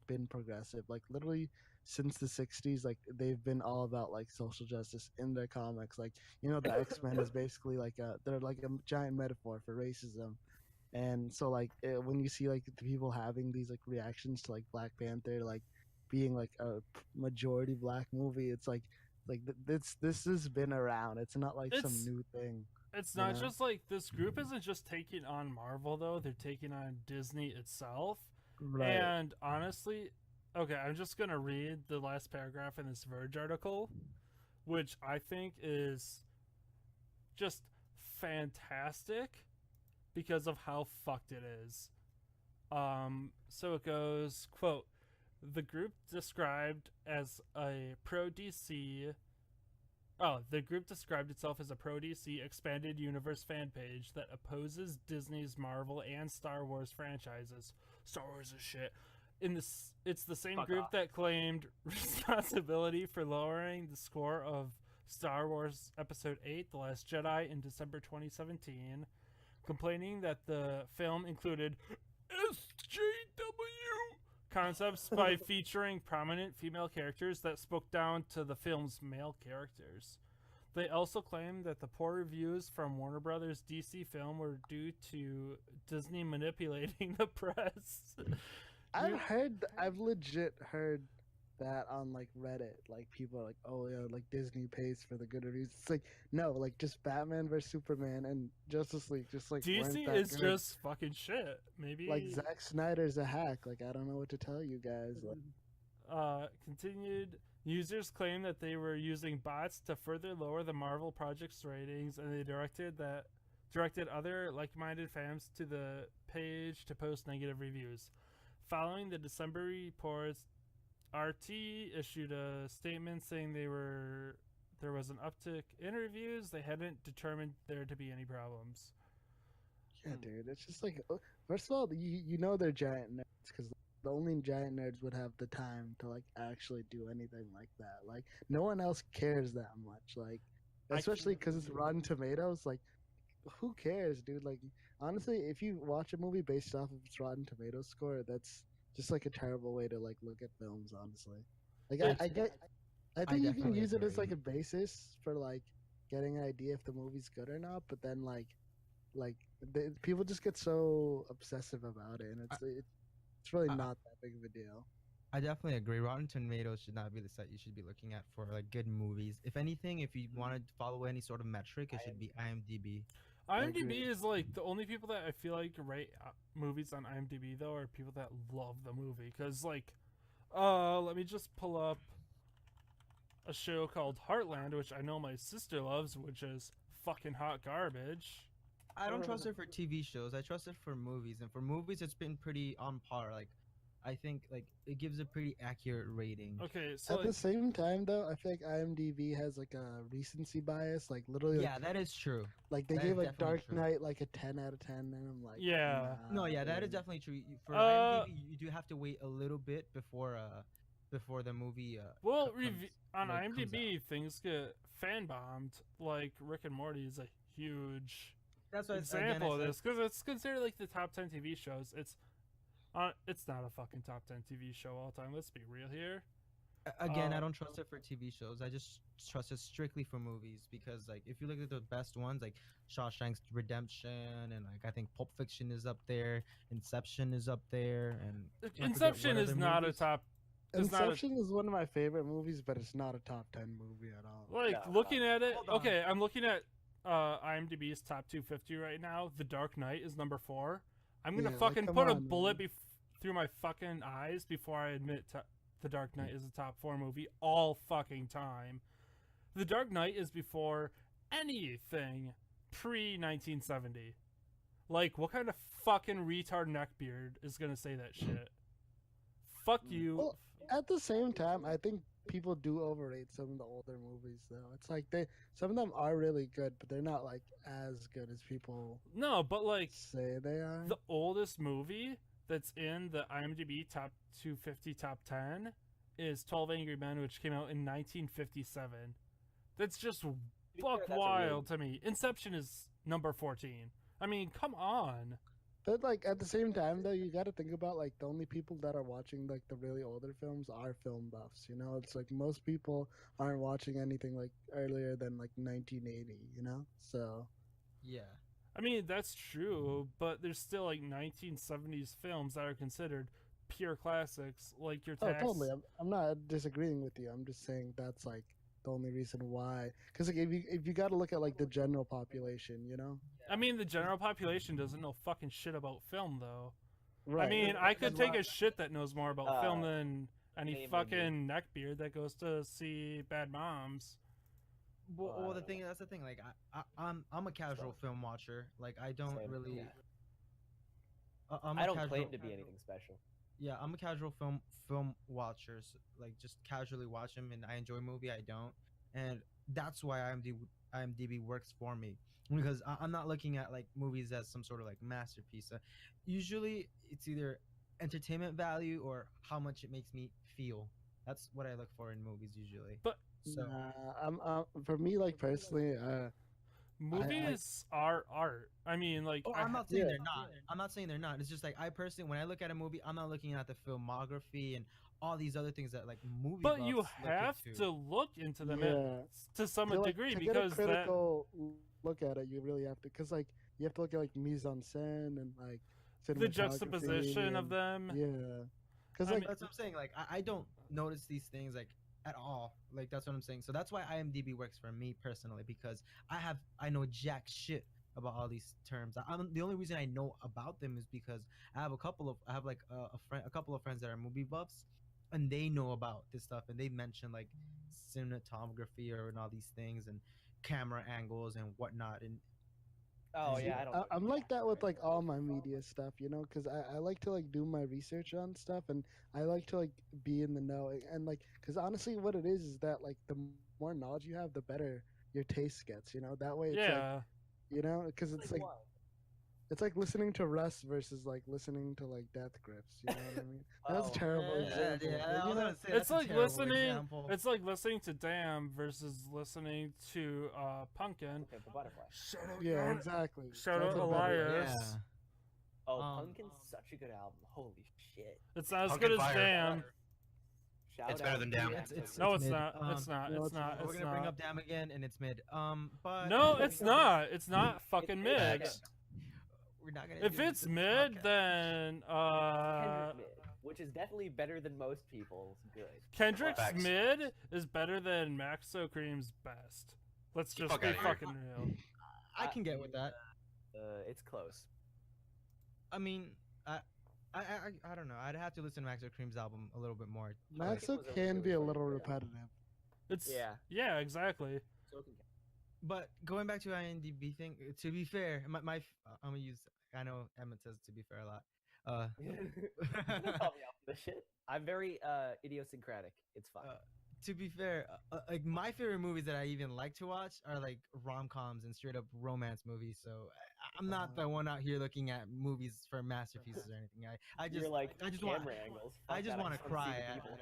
been progressive like literally since the 60s like they've been all about like social justice in their comics like you know the X-Men is basically like they're like a giant metaphor for racism and so like when you see like the people having these like reactions to like Black Panther like being like a majority black movie it's like this has been around it's not like some It's- new thing. It's You not know? just like this group isn't just taking on Marvel though; they're taking on Disney itself. And honestly, okay, I'm just gonna read the last paragraph in this Verge article, which I think is just fantastic because of how fucked it is. So it goes, quote, the group described as a pro DC. Oh, the group described itself as a pro DC expanded universe fan page that opposes Disney's Marvel and Star Wars franchises. Star Wars is shit. It's the same Fuck group off. that claimed responsibility for lowering the score of Star Wars Episode 8: The Last Jedi in December 2017, complaining that the film included SJW concepts by featuring prominent female characters that spoke down to the film's male characters. They also claimed that the poor reviews from Warner Brothers' DC film were due to Disney manipulating the press. I've legit heard that on like Reddit. Like people are like, oh yeah, like Disney pays for the good reviews. It's like no, like just Batman vs Superman and Justice League just like weren't DC that is good. just fucking shit. Maybe Like Zack Snyder's a hack. Like I don't know what to tell you guys. Like, continued users claim that they were using bots to further lower the Marvel project's ratings, and they directed other like-minded fans to the page to post negative reviews. Following the December reports, RT issued a statement saying there was an uptick in reviews. They hadn't determined there to be any problems. yeah, dude. It's just like first of all, you know they're giant nerds because the only giant nerds would have the time to like actually do anything like that. Like no one else cares that much. Like especially because it's Rotten Tomatoes. Like who cares, dude? Like honestly, if you watch a movie based off of its Rotten Tomatoes score, that's just like a terrible way to like look at films. Honestly, like I think you can definitely use it as like agree. a basis for like getting an idea if the movie's good or not. But then people just get so obsessive about it, and it's really not that big of a deal. I definitely agree. Rotten Tomatoes should not be the site you should be looking at for like good movies. If anything, if you want to follow any sort of metric, it should be IMDb. IMDb agree. is like the only people that I feel like rate movies on IMDb though are people that love the movie. Cause like, let me just pull up a show called Heartland, which I know my sister loves, which is fucking hot garbage. I don't trust it for TV shows. I trust it for movies, and for movies, it's been pretty on par. Like, I think like it gives a pretty accurate rating. Okay, so At like, the same time, though, I feel like IMDb has like a recency bias. Like literally, Yeah, that is true. like they that gave is like definitely Dark true. Knight like a 10 out of 10, and I'm like, Yeah. No, yeah, that is dude. definitely true. For Uh, IMDb, you do have to wait a little bit before the movie well, comes, on like, comes IMDb, things get fan bombed. Like Rick and Morty is a huge That's what example of this because it's considered like the top 10 TV shows. It's not a fucking top 10 TV show all time. Let's be real here. Again, I Uh, don't trust it for TV shows. I just trust it strictly for movies because, like, if you look at the best ones, like Shawshank's Redemption, and like I think Pulp Fiction is up there, Inception is up there, and I forget Inception what is other not a movies. top. It's not a, Inception is one of my favorite movies, but it's not a top 10 movie at all. like No, looking at it. Hold on. Okay, I'm looking at IMDb's top 250 right now. The Dark Knight is number 4. I'm gonna Yeah, like, fucking come put a on, bullet man. through my fucking eyes before I admit The Dark Knight is a top 4 movie all fucking time. The Dark Knight is before anything pre 1970. Like, what kind of fucking retard neckbeard is gonna say that shit? Fuck you. Well, at the same time, I think people do overrate some of the older movies, though. It's like some of them are really good, but they're not like as good as people No, but like say they are. the oldest movie that's in the IMDb top 250 top 10 is 12 Angry Men, which came out in 1957. That's just be buck fair, that's a wild to me. Inception is number 14. I mean, come on. But like at the same time, though, you got to think about like the only people that are watching like the really older films are film buffs. You know, it's like most people aren't watching anything like earlier than like 1980. You know, so Yeah. I mean, that's true, but there's still like 1970s films that are considered pure classics, like your oh, tax. totally. I'm not disagreeing with you. I'm just saying that's like the only reason why. Because like if you got to look at like the general population, you know. I mean, the general population doesn't know fucking shit about film, though. Right. I mean, I could That's take why- a shit that knows more about film than any maybe. fucking neckbeard that goes to see Bad Moms. Well, that's the thing. Like, I'm a casual film watcher. Like, I don't Same, really. yeah. I'm I a don't casual, claim to be anything special. Yeah, I'm a casual film watcher. So, like, just casually watch them, and I enjoy a movie. I don't, and that's why IMDb works for me because I'm not looking at like movies as some sort of like masterpiece. Usually, it's either entertainment value or how much it makes me feel. That's what I look for in movies usually. But So I'm for me like personally, movies are art. I mean, like, oh, I'm not saying Yeah. they're not. I'm not saying they're not. It's just like I personally, when I look at a movie, I'm not looking at the filmography and all these other things that like movie. but buffs you look have into. to look into them Yeah. to some to, like, degree to because get a that. critical look at it, you really have to, because like you have to look at like mise en scène and like The cinematography juxtaposition of and- them. Yeah, because I like mean- That's what I'm saying. Like I don't notice these things like at all. Like that's what I'm saying. So that's why IMDb works for me personally because I know jack shit about all these terms. I'm the only reason I know about them is because I have like a couple of friends that are movie buffs, and they know about this stuff and they mention like cinematography and all these things and camera angles and whatnot. And Oh See, yeah, I don't. I'm like that with like all my media stuff, you know, because I like to like do my research on stuff and I like to like be in the know and like because honestly, what it is that like the more knowledge you have, the better your taste gets, you know. That way, it's like, Yeah. you know, because it's like listening to Russ versus like listening to like Death Grips. You know what I mean? That's Oh, a terrible yeah, example. yeah, but, I you was know, gonna say, It's that's a like terrible listening. example. It's like listening to Damn versus listening to Pumpkin. Okay, the butterfly. Shout out, yeah, Yarn- exactly. Shout That's out a better- Elias. Yeah. Oh, Um, Pumpkin's such a good album. Holy shit. It's not as Pumpkin good as Fire. Damn. Shout It's better out than to Damn. the It's- episode. No, it's mid. not. It's not. no, It's it's not. not. We're It's gonna bring not. up Damn again, and it's mid. But No, it's not. It's not fucking mid. Facts. We're not gonna. If do it's this mid, podcast. then Kendrick mid, which is definitely better than most people's good. Kendrick's Facts. mid is better than Maxo Cream's best. Let's just Fuck be outta here. fucking real. I can get with that. It's close. I mean, I don't know. I'd have to listen to Maxo Cream's album a little bit more. Maxo was a can really be a funny little band. repetitive. It's Yeah. yeah, exactly. So can But going back to IMDb thing, to be fair, I'm gonna use. I know Emmett says to be fair a lot. Don't call me out for this shit. I'm very idiosyncratic. It's fine. To be fair, like my favorite movies that I even like to watch are like rom-coms and straight up romance movies. So I'm not the one out here looking at movies for masterpieces or anything. I just You're like I just want camera angles. I Fuck just that, want to just wanna cry. see the people.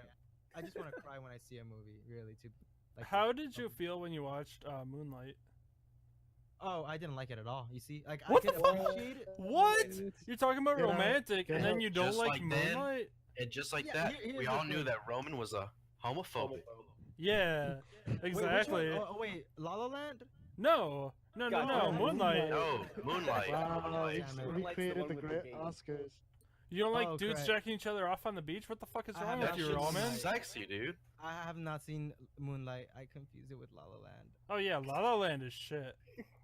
I just want to cry when I see a movie. Really, to like. How did you feel when you watched Moonlight? Oh, I didn't like it at all. You see, like What I the could fuck? appreciate it. What? You're talking about Get out. romantic, and Get then out. you don't Just like like then. Moonlight? And just like Yeah, that, here's we the all knew thing. that Roman was a homophobe. Yeah, Wait, which exactly. one? Oh, wait, La La Land. No, God, Moonlight. No, Moonlight. Wow, Moonlight. Damn it. we Moonlight's the created one the with the great game. Oscars. You don't like Oh, dudes correct. jacking each other off on the beach? What the fuck is I wrong have with That you, not shit's seen Roman? Moonlight. sexy, dude. I have not seen Moonlight. I confuse it with La La Land. Oh yeah, La La Land is shit.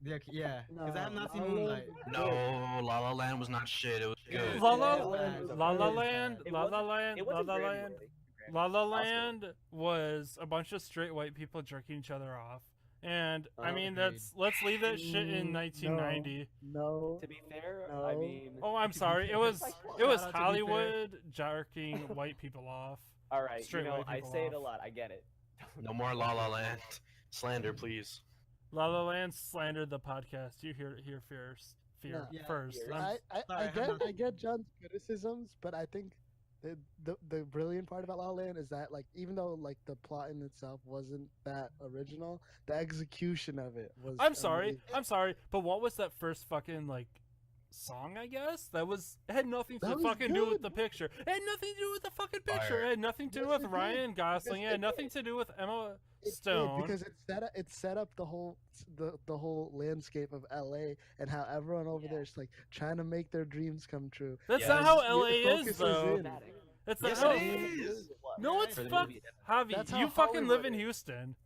Yeah, because I have not seen La La Moonlight. No, La La Land was not shit. It was good. La La La La Land was a La La very- Land, It La La wasn't- Land, It La wasn't La Grammy Land. worthy. La La Oscar. Land was a bunch of straight white people jerking each other off. And I mean, Agreed. let's leave that shit in No. 1990. No. To be fair, No. I mean. Oh, I'm sorry. It was Like, it was shout out to Be Fair. Hollywood jerking white people off. All right, Straight you know, white I people say it a off. lot. I get it. No more La La Land slander, please. La La Land slandered the podcast. You hear it here first. No. Yeah, First. here. I'm- Sorry, I get John's criticisms, but I think the brilliant part about La La Land is that like even though like the plot in itself wasn't that original, the execution of it was. I'm sorry. amazing. I'm sorry. But what was that first fucking like song? I guess it had nothing to That was fucking do with good. the picture. It had nothing to do with the fucking picture. Fire. It had nothing to do Yes, with it did. Ryan Gosling. It Yes, had it nothing did. to do with Emma It did, Stone. because it set up the whole landscape of LA and how everyone over Yeah. there is like trying to make their dreams come true. That's Yes. not how It LA is focuses though. in. Dramatic. That's not Yes, how. it is. No, it's For the fuck. movie. Javi, That's you how fucking live in Hollywood is. Houston,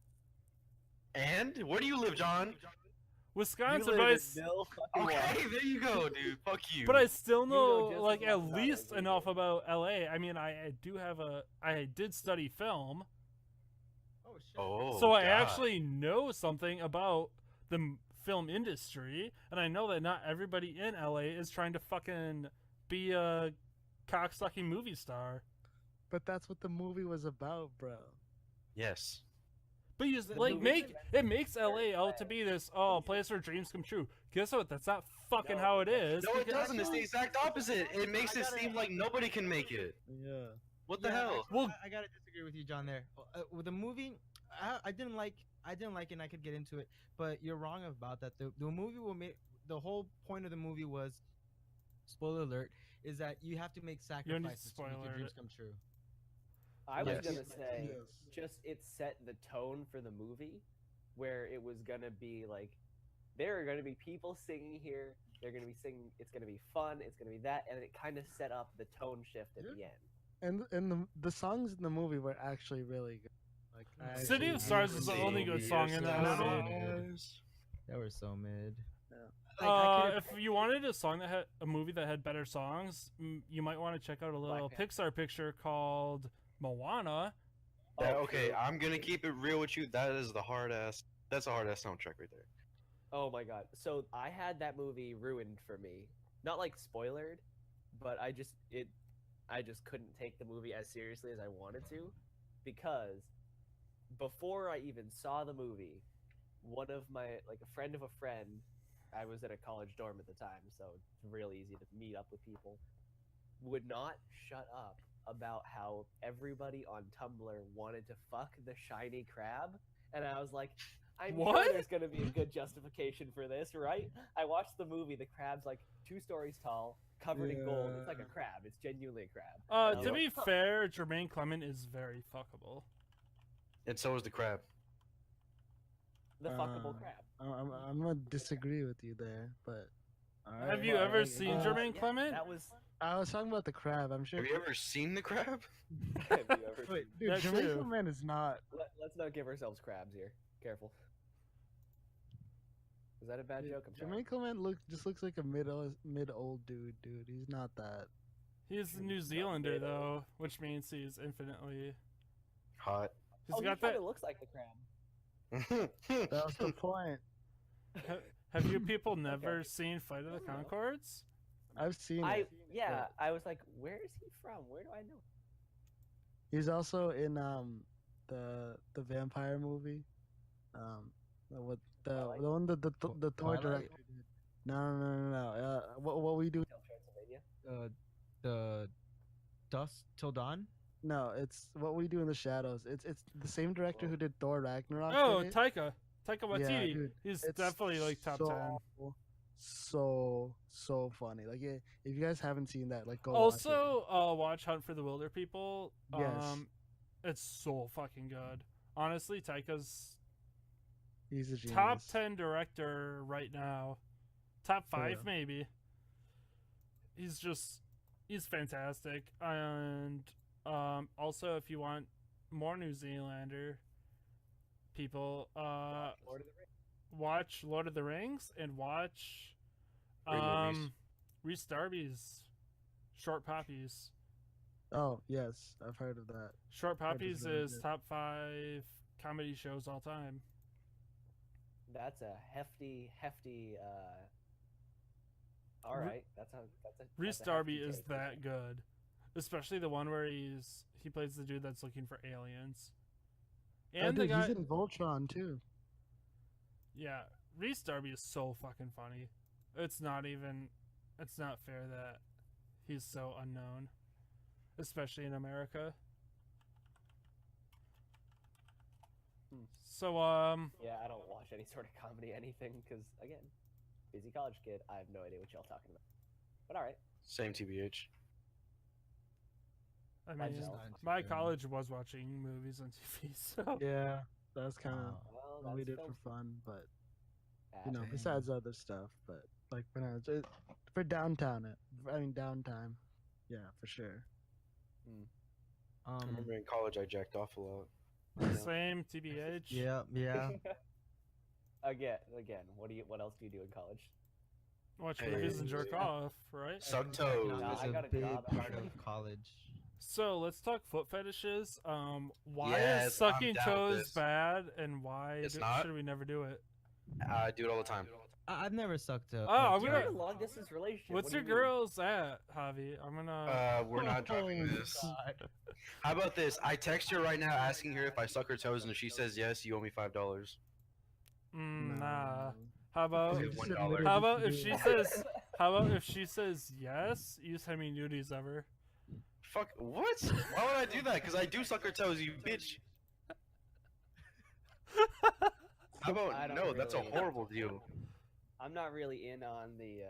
And where do you live, John? Wisconsin, You but live in Mill fucking Okay, Water. there you go, dude. Fuck you. But I still You know know, just like, as at much about it least as we enough do. about LA. I mean, I did study film, Oh shit. Oh, so I God. actually know something about the film industry, and I know that not everybody in LA is trying to fucking be a cocksucking movie star. But that's what the movie was about, bro. Yes. But you The like movie it makes LA out to be this place where dreams come true. Guess what? That's not fucking No, how it is. No, it because- doesn't. It's the exact opposite. It makes it seem like nobody can make it. Yeah. What the Yeah, hell? actually, Well- I gotta disagree with you, John. There, with the movie, I didn't like it, and I could get into it. But you're wrong about that. The movie will make the whole point of the movie was, spoiler alert, is that you have to make don't need to sacrifices to make your spoiler dreams it. come true. I was Yes. gonna say, Yes. just it set the tone for the movie, where it was gonna be like, there are gonna be people singing here. They're gonna be singing. It's gonna be fun. It's gonna be that, and it kind of set up the tone shift at Yeah. the end. And the songs in the movie were actually really good. Like I City of actually Stars really is the enjoyed only it. good song in that movie. Stars. They were so mid. If you wanted a song that had a movie that had better songs, you might want to check out a little Black Pixar picture called Moana. Okay, true. I'm gonna keep it real with you. That is the hard ass. That's a hard ass soundtrack right there. Oh my god! So I had that movie ruined for me. Not like spoilered, but I just couldn't take the movie as seriously as I wanted to, because before I even saw the movie, one of my a friend of a friend, I was at a college dorm at the time, so it's real easy to meet up with people, would not shut up about how everybody on Tumblr wanted to fuck the shiny crab, and I was like, I'm What? sure there's gonna be a good justification for this, right? I watched the movie. The crab's like 2 stories tall, covered in gold. It's like a Yeah. crab. It's genuinely a crab. To Yeah. be fair, Jermaine Clement is very fuckable. And so is the crab. The fuckable Uh, crab. I'm gonna disagree with you there, but. alright, Have you well, ever I- seen uh, Jermaine Yeah, Clement? That was. I was talking about the crab. I'm sure. Have you ever seen the crab? Have you ever Wait, seen- Dude, That Jermaine too. Clement is not. Let's not give ourselves crabs here. Careful. Is that a bad joke? I'm sorry. Jermaine Clement looks like a mid old dude. He's not that. He's a New Zealander though, which means he's infinitely. Hot. He's Oh, got he kind that. of looks like the crab. That was the point. Have you people never seen Flight of the Conchords? I've seen I it. yeah, I was like, where is he from? Where do I know? He's also in the vampire movie. With the Twilight? one that the Thor Twilight? director did. No. What we do? Hotel Transylvania. The Dusk Till Dawn. No, it's what we do in the shadows. It's the same director who did Thor Ragnarok. Oh, did it. Taika Waititi. dude, He's it's definitely like top 10. So funny. Like if you guys haven't seen that, like go watch it. Also, watch Hunt for the Wilder People. Yes. It's so fucking good. Honestly, Taika's He's a genius. top 10 director right now. Top 5 real. maybe. He's fantastic. And also, if you want more New Zealander people, Lord of the Rings. watch Lord of the Rings and watch Great movies. Rhys Darby's Short Poppies. Oh yes, I've heard of that. Short Heard Poppies it's really is good. top 5 comedy shows all time. That's a hefty. All right, that's a. Rhys that's a Darby hefty is take. that good, especially the one where he plays the dude that's looking for aliens. Oh, And the dude, guy, he's in Voltron too. yeah, Rhys Darby is so fucking funny. It's not fair that he's so unknown, especially in America. So Yeah, I don't watch any sort of comedy, anything, because again, busy college kid. I have no idea what y'all talking about. But all right. Same TBH. I Like mean, just not into my film. college was watching movies on TV, so Yeah, that's kind of Well, what we that's did film for fun, but Ah, you know, Dang. besides other stuff, but like when I was for downtown, downtime, yeah, for sure. I remember in college I jacked off a lot. same TBH. Yeah. Again, what else do you do in college? Watch Hey. movies and jerk off, right? Suck toes. Nah, It's I a got a big job, part actually. of college. So let's talk foot fetishes. Why Yes, is sucking I'm down with toes this. bad, and why It's not. should we never do it? I do it all the time. I've never sucked a. Oh, a we You're don't- in toe. a long distance relationship. What's what do your you mean? girls at, Javi? I'm gonna. We're not dropping this. How about this? I text her right now asking her if I suck her toes, and if she says yes, you owe me $5. Nah. How about? Okay, just $1. admitted How you about can if do she it. says? How about if she says yes? You send me nudies of her. Fuck, what? Why would I do that? Because I do suck her toes, you bitch. How I about don't no? That's a really- horrible deal. I'm not really in on the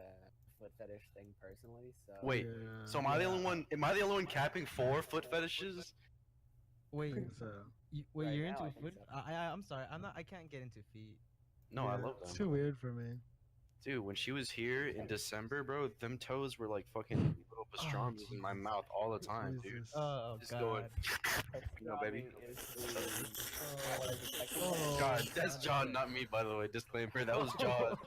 foot fetish thing personally, so. Wait, Yeah, so am I the Yeah. only one? Am I the only one capping for foot fetishes? I Wait, think so. wait, Right you're now, into I think foot? so. I'm sorry. I'm not. I can't get into feet. No, I Yeah, love It's them. too weird for me. Dude, when she was here in December, bro, them toes were like fucking little pastrams in my mouth all the time, dude. Jesus. Oh Just going, God. you know, baby. Pastrami is the- what is it, technical? Oh, God, that's John, not me, by the way. Disclaimer, that was John.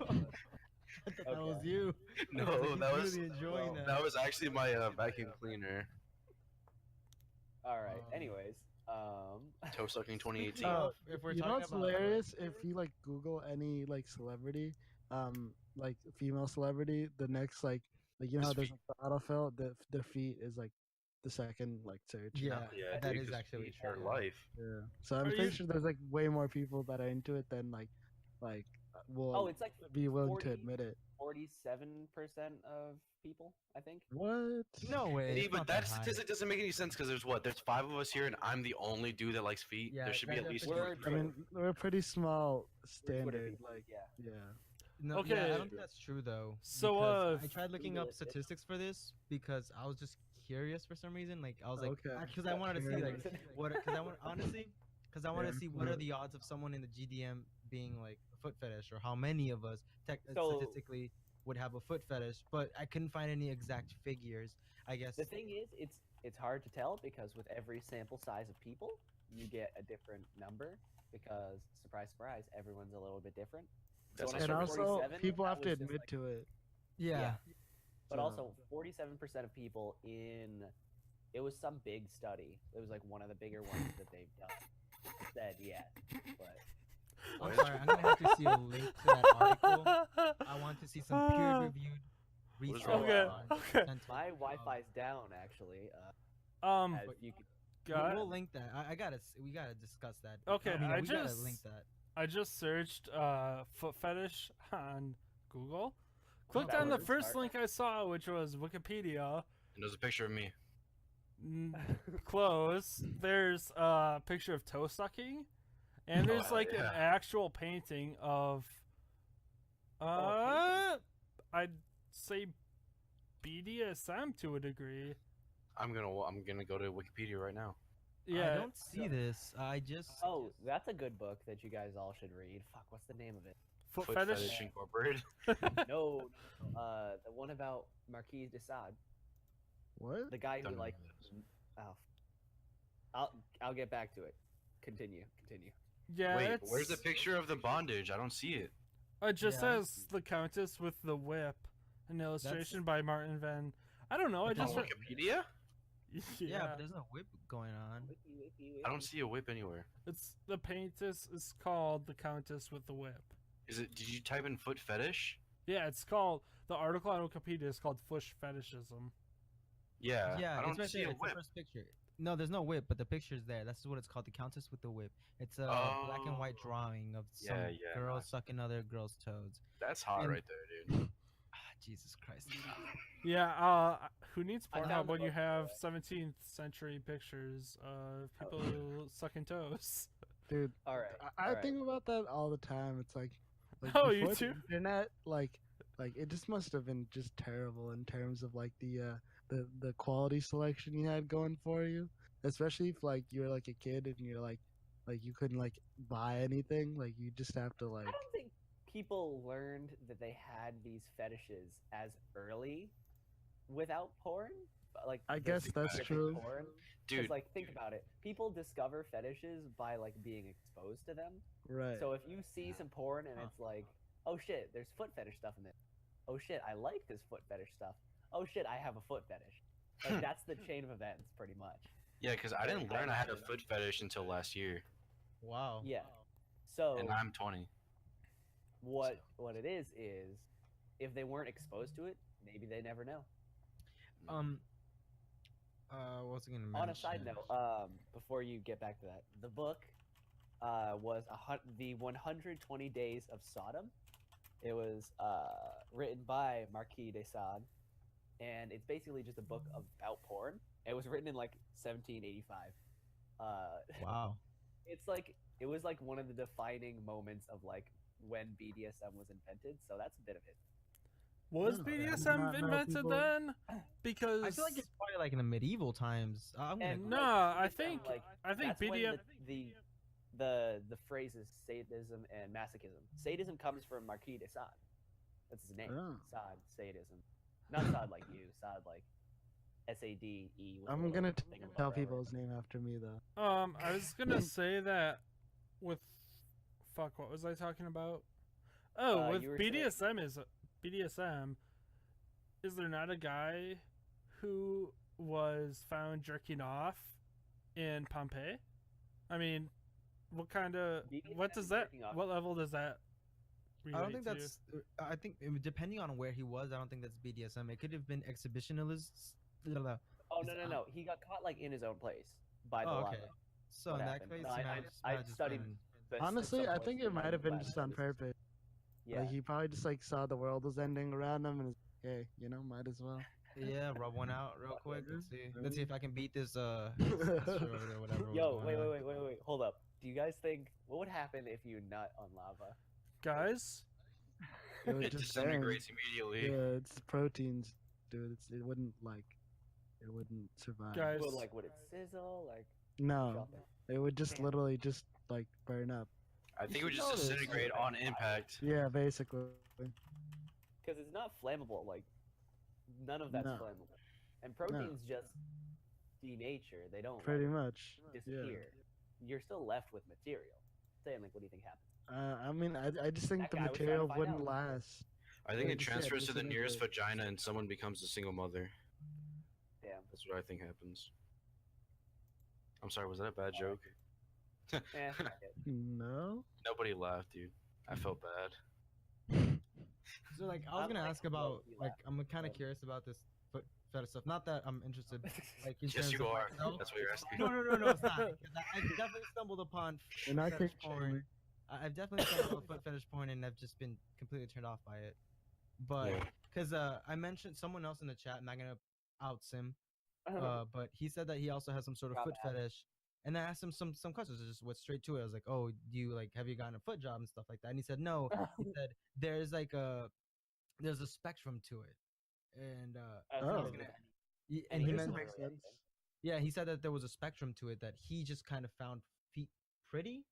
I thought that was Okay. you. No, I was like, that he's was really enjoying well, that was actually my vacuum cleaner. All right. Um, Anyways, Toe sucking 2018. Speaking of, if we're You know talking what's about hilarious? If you like Google any like celebrity, like female celebrity, the next like you know how His there's feet. like, the autofill, the feet is like the second like search. Yeah, Yeah, that dude, is 'cause actually feet are true. life. Yeah. So I'm Are pretty you- sure there's like way more people that are into it than like will oh, it's like be willing 40 to admit it. 47% of people, I think. What? No way. See, it's but not that high. statistic doesn't make any sense because there's what? There's 5 of us here, and I'm the only dude that likes feet. Yeah, There should be that at least definitely- two. I mean, we're a pretty small We're Twitter standard. people, Like, yeah. yeah. No, Okay. yeah, I don't think that's true though. So, because I tried looking Google up it, bitch. statistics for this because I was just curious for some reason. Like I was like, Okay. because I wanted to see like Curious. what, because I want honestly, because I wanted Yeah, to see what are the odds of someone in the GDM being like a foot fetish, or how many of us So- statistically would have a foot fetish. But I couldn't find any exact figures. I guess. The thing is, it's hard to tell because with every sample size of people, you get a different number because surprise, surprise, everyone's a little bit different. That's when I And said also, 47, people that have to was just, admit like- to it. yeah. But So- also, 47% of people it was some big study. It was like one of the bigger ones that they've done. Said yes, but I'm sorry. I'm gonna have to see a link to that article. I want to see some peer-reviewed What is research. wrong? Okay, on okay. authentic, My Wi-Fi's down actually. Um, As you can, We'll link that. We gotta discuss that. Okay, I mean, I we gotta just- link that. I just searched foot fetish on Google. Clicked that on the was a first start. link I saw, which was Wikipedia. And there's a picture of me. Close. There's a picture of toe sucking, and there's Oh, like an yeah. actual painting of I'd say BDSM to a degree. I'm gonna go to Wikipedia right now. Yeah, I don't see this. I just. oh, that's a good book that you guys all should read. Fuck, what's the name of it? foot Foot fetish. Fetish Incorporated. No, the one about Marquis de Sade, What? the guy Don't who know like. who that is. Oh, I'll get back to it. Continue. Yeah, Wait, where's the it's- picture of the bondage? I don't see it. It just Yeah. says the Countess with the whip, an illustration That's- by Martin Van. I don't know. I That's just On not Wikipedia? Yeah, but there's no whip going on. I don't see a whip anywhere. It's the paintess is called the Countess with the whip. Is it? Did you type in foot fetish? Yeah, it's called the article on Wikipedia is called Fush Fetishism. Yeah. Yeah, I don't it's right see there. a It's the whip. first picture. No, there's no whip, but the picture's there. That's what it's called, the Countess with the Whip. It's a black and white Oh. drawing of some Yeah, yeah, girl no. sucking other girl's toads. That's hot And- right there, dude. Jesus Christ. Yeah, who needs I Pornhub found the when you book, by have the way. 17th century pictures of people sucking toes? Dude, All right. I all right. think about that all the time. It's like Oh, you before the too? internet, like it just must have been just terrible in terms of like the quality selection you had going for you. Especially if like you're like a kid and you're like you couldn't like buy anything. Like you just have to like I don't think people learned that they had these fetishes as early without porn. But, like, I the guess that's specific true. Porn. 'Cause, Dude, like, think about it. People discover fetishes by like being exposed to them. right. So if you see some porn and it's like, oh shit, there's foot fetish stuff in it. Oh shit, I like this foot fetish stuff. Oh shit, I have a foot fetish. Like that's the chain of events, pretty much. yeah, because I didn't learn I had a foot fetish until last year, Wow. Yeah. So and I'm 20. what it is if they weren't exposed to it, maybe they never know. What was I gonna mention? On a side note, before you get back to that, the book was the 120 Days of Sodom. It was written by Marquis de Sade, and it's basically just a book about porn. It was written in like 1785. Wow. It's like it was like one of the defining moments of like when BDSM was invented. So that's a bit of it. Was Yeah, BDSM not invented people- then? Because I feel like it's probably like in the medieval times. I'm gonna And, go- no, like, I BDSM, think like, I think that's when BDSM. the phrases sadism and masochism. Sadism comes from Marquis de Sade. That's his name. Oh. Sade, sadism. Not Sade like you. Sade like SADE. with a I'm little gonna thing above tell it, people whatever. his name after me though. I was gonna say that with fuck. What was I talking about? Oh, with you were saying- BDSM. Is there not a guy who was found jerking off in Pompeii? I mean, what kind of what BDSM does is that? jerking off. What level does that? I don't relate think to? that's. I think depending on where he was, I don't think that's BDSM. It could have been exhibitionalists. Oh no! He got caught like in his own place by the Oh, lava. okay. So What in that happened? case, No, you know, I it's I not just studied. been- this at Honestly, some I point think in it my might have been class, just so on this is- purpose. Yeah. Like he probably just like saw the world was ending around him and is hey, you know, might as well. Yeah, rub one out real quick. Let's see. Let's see if I can beat this. Or whatever. was Yo, going on. wait, hold up. Do you guys think what would happen if you nut on lava? Guys, It would It just burn. disintegrates immediately. Yeah, it's proteins, dude. It wouldn't survive. Guys. Would it sizzle? Like No, drop it? it would just Damn. literally just like burn up. I think it would should just know this. disintegrate on impact. Yeah, basically. Because it's not flammable. Like none of that's No. flammable. And proteins just denature. They don't Pretty like, much. disappear. You're still left with material. Saying like, what do you think happened? I mean, I just think That the guy was trying to material find wouldn't out. last. I think Yeah, it just, yeah, transfers to the nearest disintegrate. vagina and someone becomes a single mother. Damn. That's what I think happens. I'm sorry, was that a bad joke? fuck it. No. Nobody laughed, dude. I felt bad. So like, I was I'm gonna like ask about low-key like, I'm kind of but- curious about this foot fetish stuff. Not that I'm interested, like in Yes, terms you of are. myself. That's what you're asking. No, it's not. Because I definitely stumbled upon You're not fetish kink porn. shaming. I've definitely stumbled upon foot fetish porn, and I've just been completely turned off by it. But Yeah. because I mentioned someone else in the chat, I'm not gonna out Sim, but he said that he also has some sort of Drop foot ad. fetish. And I asked him some questions. I just went straight to it. I was like, "Oh, do you like have you gotten a foot job and stuff like that?" And he said, "No." He said there's like there's a spectrum to it, and As Oh. long I as was it's gonna, any- and he any This meant makes category, sense. yeah, he said that there was a spectrum to it, that he just kind of found feet pretty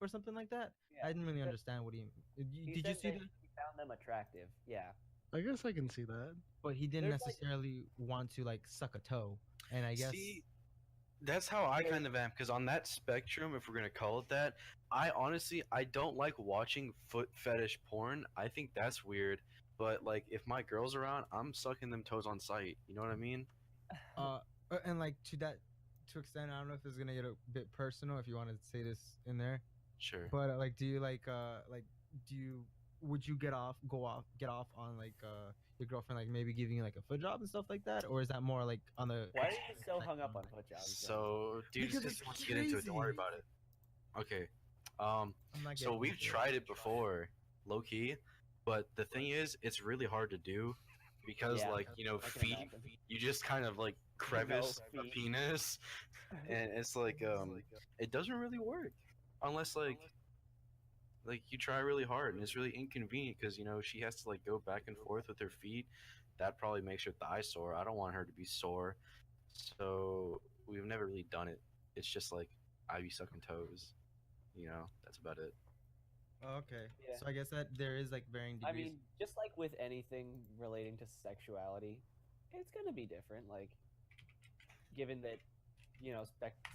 or something like that. Yeah, I didn't really said- understand what he He did. You said see that that? he found them attractive. Yeah. I guess I can see that. But he didn't There's, like- necessarily want to like suck a toe. And I guess See, that's how I kind of am. Because on that spectrum, if we're gonna call it that, I honestly I don't like watching foot fetish porn. I think that's weird. But like, if my girl's around, I'm sucking them toes on sight. You know what I mean? and like to extent, I don't know if it's gonna get a bit personal if you want to say this in there. Sure. But like, do you would you get off on like your girlfriend like maybe giving you like a foot job and stuff like that, or is that more like on the Why are you so hung up on foot jobs? So, dude, Because just it's wants to get into it. Don't worry crazy. about it. Okay. I'm not So getting we've into it. tried it before, low key, but the thing is, it's really hard to do because, Yeah, like, you know, I can feet, imagine. you just kind of like crevice a feet. penis, and it's like, it doesn't really work unless like you try really hard, and it's really inconvenient because you know she has to like go back and forth with her feet. That probably makes her thigh sore. I don't want her to be sore, so we've never really done it. It's just like I be sucking toes, you know. That's about it. Oh, okay. Yeah. So I guess that there is like varying I degrees. mean, just like with anything relating to sexuality, it's gonna be different. Like, given that, you know,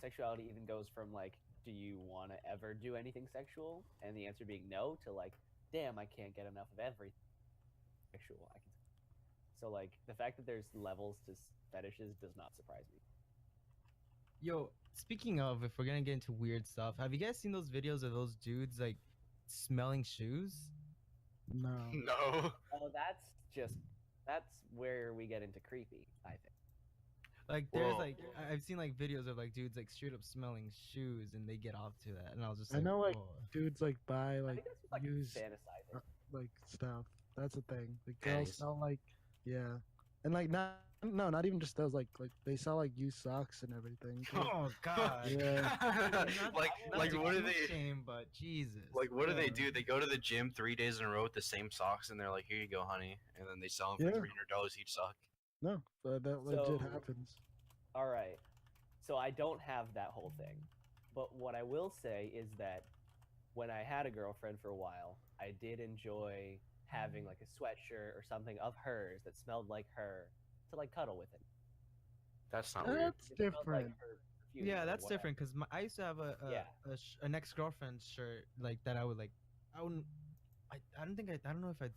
sexuality even goes from like, do you want to ever do anything sexual, and the answer being no, to like, damn, I can't get enough of everything sexual. I can. So like, the fact that there's levels to fetishes does not surprise me. Yo, speaking of, if we're gonna get into weird stuff, have you guys seen those videos of those dudes like smelling shoes? No. No. Oh, that's where we get into creepy. I think. Like there's Whoa. like I've seen like videos of like dudes like straight up smelling shoes and they get off to that, and I was just I like, know, like, "Whoa." dudes like buy I like think that's just like used fantasizing. like stuff. That's a thing. The Panties. girls sell like, yeah, and like not even just those, like they sell like used socks and everything. too. Oh god. Yeah. Not- like not to what do kink they shame, but Jesus. like what do they bro. do? They go to the gym 3 days in a row with the same socks, and they're like, "Here you go, honey," and then they sell them for Yeah. $300 each sock. No, but that legit So- happens. All right. So I don't have that whole thing. But what I will say is that when I had a girlfriend for a while, I did enjoy having like a sweatshirt or something of hers that smelled like her to like cuddle with it. That's not weird. That's It smelled like different. her perfume Yeah, or that's whatever. different because I used to have Yeah. an ex girlfriend's shirt like that. I would like, I wouldn't, I don't think I don't know if I,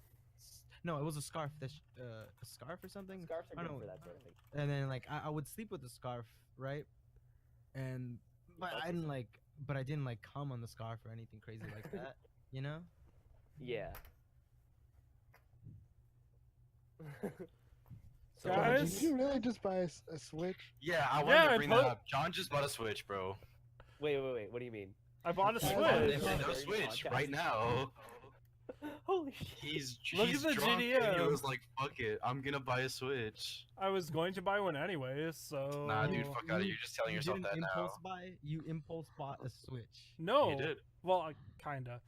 no, it was a scarf. A scarf or something. Scarves are I good don't for know. that sort of thing. And then like I would sleep with the scarf, right? And but I didn't like, but I didn't like come on the scarf or anything crazy like that, you know? Yeah. So John, Guys? did you really just buy a Switch? Yeah, I wanted Yeah, to I bring put- that up. John just bought a Switch, bro. wait. What do you mean? I bought a Guys, Switch. Yeah. Nintendo Switch right now. Holy shit! He's Look he's at the drunk and he GDM. was like, "Fuck it, I'm gonna buy a Switch." I was going to buy one anyways, so. Nah, dude, fuck out of You're just telling You yourself didn't that now. impulse buy. You impulse bought a Switch. No. You did, Well, kinda.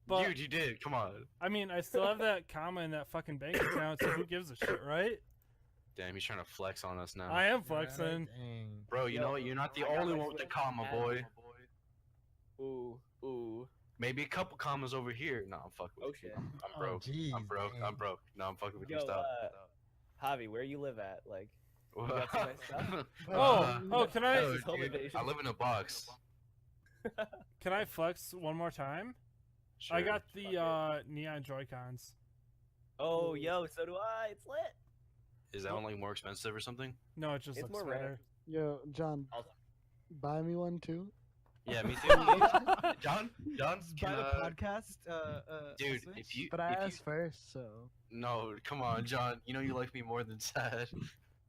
But dude. You did. Come on. I mean, I still have that comma in that fucking bank account, so who gives a shit, right? Damn, he's trying to flex on us now. I am Right? flexing. Dang. Bro, you Yo, know what? You're not the I got only my one with the Switch comma, and- boy. Ooh. Maybe a couple commas over here. No, I'm fucking with Oh you. shit. I'm Oh, broke. jeez, I'm broke. dang. I'm broke. No, I'm fucking with you. Yo, Stop. Javi, where you live at? Like, What? got some nice stuff? Oh, can I- no, This is home dude, invasion. I live in a box. Can I flex one more time? I Sure. got the neon Joy-Cons. Oh, yo, so do I. It's lit. Is that one like more expensive or something? No, it just It's looks more better. rare. Yo, John, Also- buy me one too. Yeah, me too. John, Just can buy the podcast. dude, Switch? if you But I asked first, so no, come on, John, you know you like me more than Sad.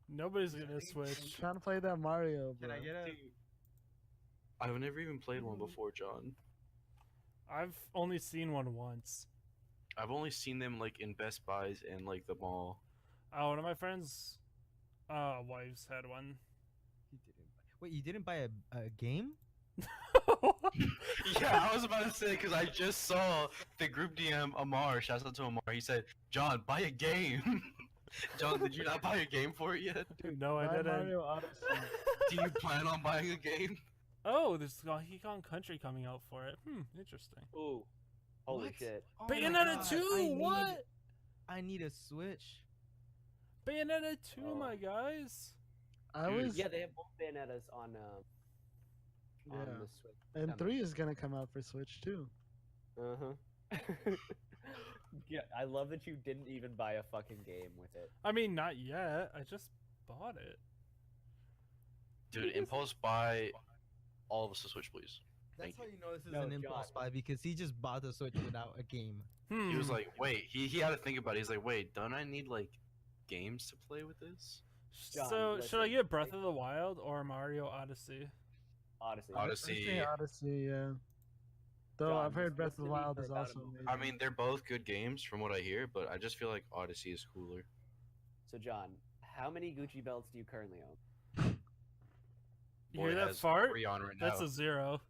Nobody's gonna I'm switch. trying to play that Mario, Can bro. I get a? Dude, I've never even played one before, John. I've only seen one once. I've only seen them like in Best Buys and like the mall. One of my friends' wives had one. You didn't Wait, you didn't buy a game? Yeah, I was about to say because I just saw the group DM Amar. Shouts out to Amar. He said, "John, buy a game." John, did you not buy a game for it yet? No, I Buy didn't. Mario Odyssey. Do you plan on buying a game? Oh, there's Donkey Kong Country coming out for it. Interesting. Ooh, holy What? shit! Oh my Bayonetta God, 2, what? I need a Switch. Bayonetta 2, Oh. my guys. I Dude, was Yeah, they have both Bayonettas on yeah, the Switch. and 3 is gonna come out for Switch too. Uh-huh. Yeah, I love that you didn't even buy a fucking game with it. I mean, not yet. I just bought it. Dude, impulse buy all of us a Switch, please. That's Thank how you. you know this is No, an impulse John. buy because he just bought the Switch without a game. He was like, wait, he had to think about it. He's like, wait, don't I need like games to play with this? John, So, should I listen, get Breath of the Wild or Mario Odyssey? Odyssey. Odyssey. I'd say Odyssey, yeah. Though John, I've heard just Breath of the listen to me Wild for is about a also moment. amazing. I mean, they're both good games from what I hear, but I just feel like Odyssey is cooler. So, John, how many Gucci belts do you currently own? You Boy hear that has fart? 3 on right That's now. a 0.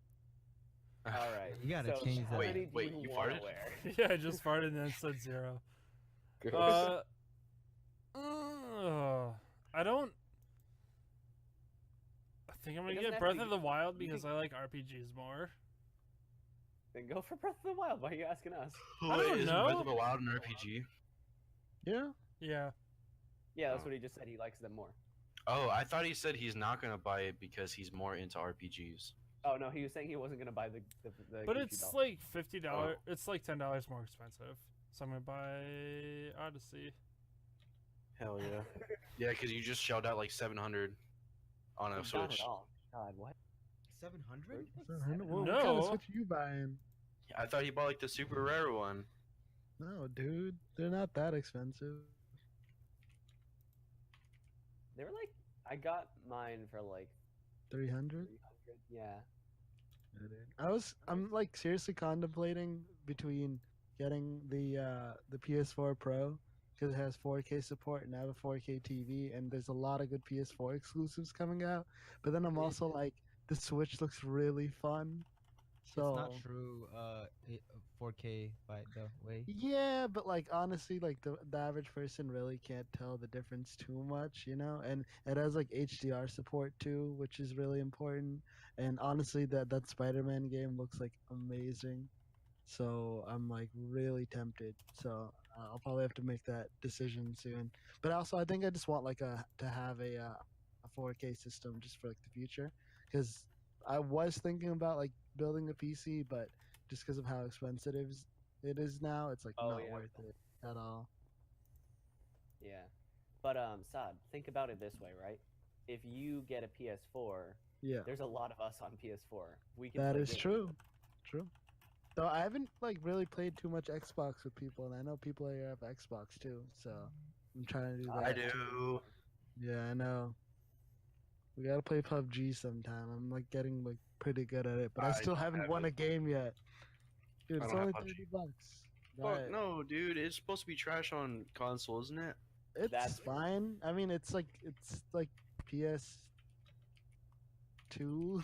All right. You gotta so change how that. many do Wait, you you wanna farted? wear? Yeah, I just farted and then said 0. Gross. I don't. I think I'm gonna It doesn't get have to Breath be of the good. Wild You because can- I like RPGs more. Then go for Breath of the Wild. Why are you asking us? I Wait, don't isn't know. Breath of the Wild an RPG? Yeah. Yeah. Yeah, that's Oh. what he just said. He likes them more. Oh, I thought he said he's not gonna buy it because he's more into RPGs. Oh no, he was saying he wasn't gonna buy the But Gucci it's belt. like $50. Oh. It's like $10 more expensive. So I'm gonna buy Odyssey. Hell yeah. Yeah, because you just shelled out like 700 on a Not Switch. at all. God, what? 700? What kind of No. Switch are you buying? I thought he bought like the super rare one. No, dude, they're not that expensive. They were like, I got mine for like 300. 300. Yeah. I'm like seriously contemplating between getting the PS4 Pro because it has 4K support and I have a 4K TV and there's a lot of good PS4 exclusives coming out. But then I'm also like the Switch looks really fun. So It's not true 4K by the way. yeah, but like honestly, like the average person really can't tell the difference too much, you know. And it has like HDR support too, which is really important. And honestly, that Spider-Man game looks like amazing. So I'm like really tempted. So I'll probably have to make that decision soon. But also, I think I just want like to have a 4K system just for like the future, because I was thinking about like building a PC, but just because of how expensive it is now, it's like Oh, not yeah. worth it at all. Yeah. But Saad, think about it this way, right? If you get a PS4, Yeah, there's a lot of us on PS4. We can that play is games. true. True. Though I haven't like really played too much Xbox with people, and I know people here have Xbox too. So I'm trying to do that. I too. do. Yeah, I know. We gotta play PUBG sometime. I'm like getting like pretty good at it, but I I still don't haven't have won it. a game yet. Dude, I it's don't have only PUBG. $30. Fuck But no, dude. It's supposed to be trash on console, isn't it? it's That's- fine. I mean, it's like PS2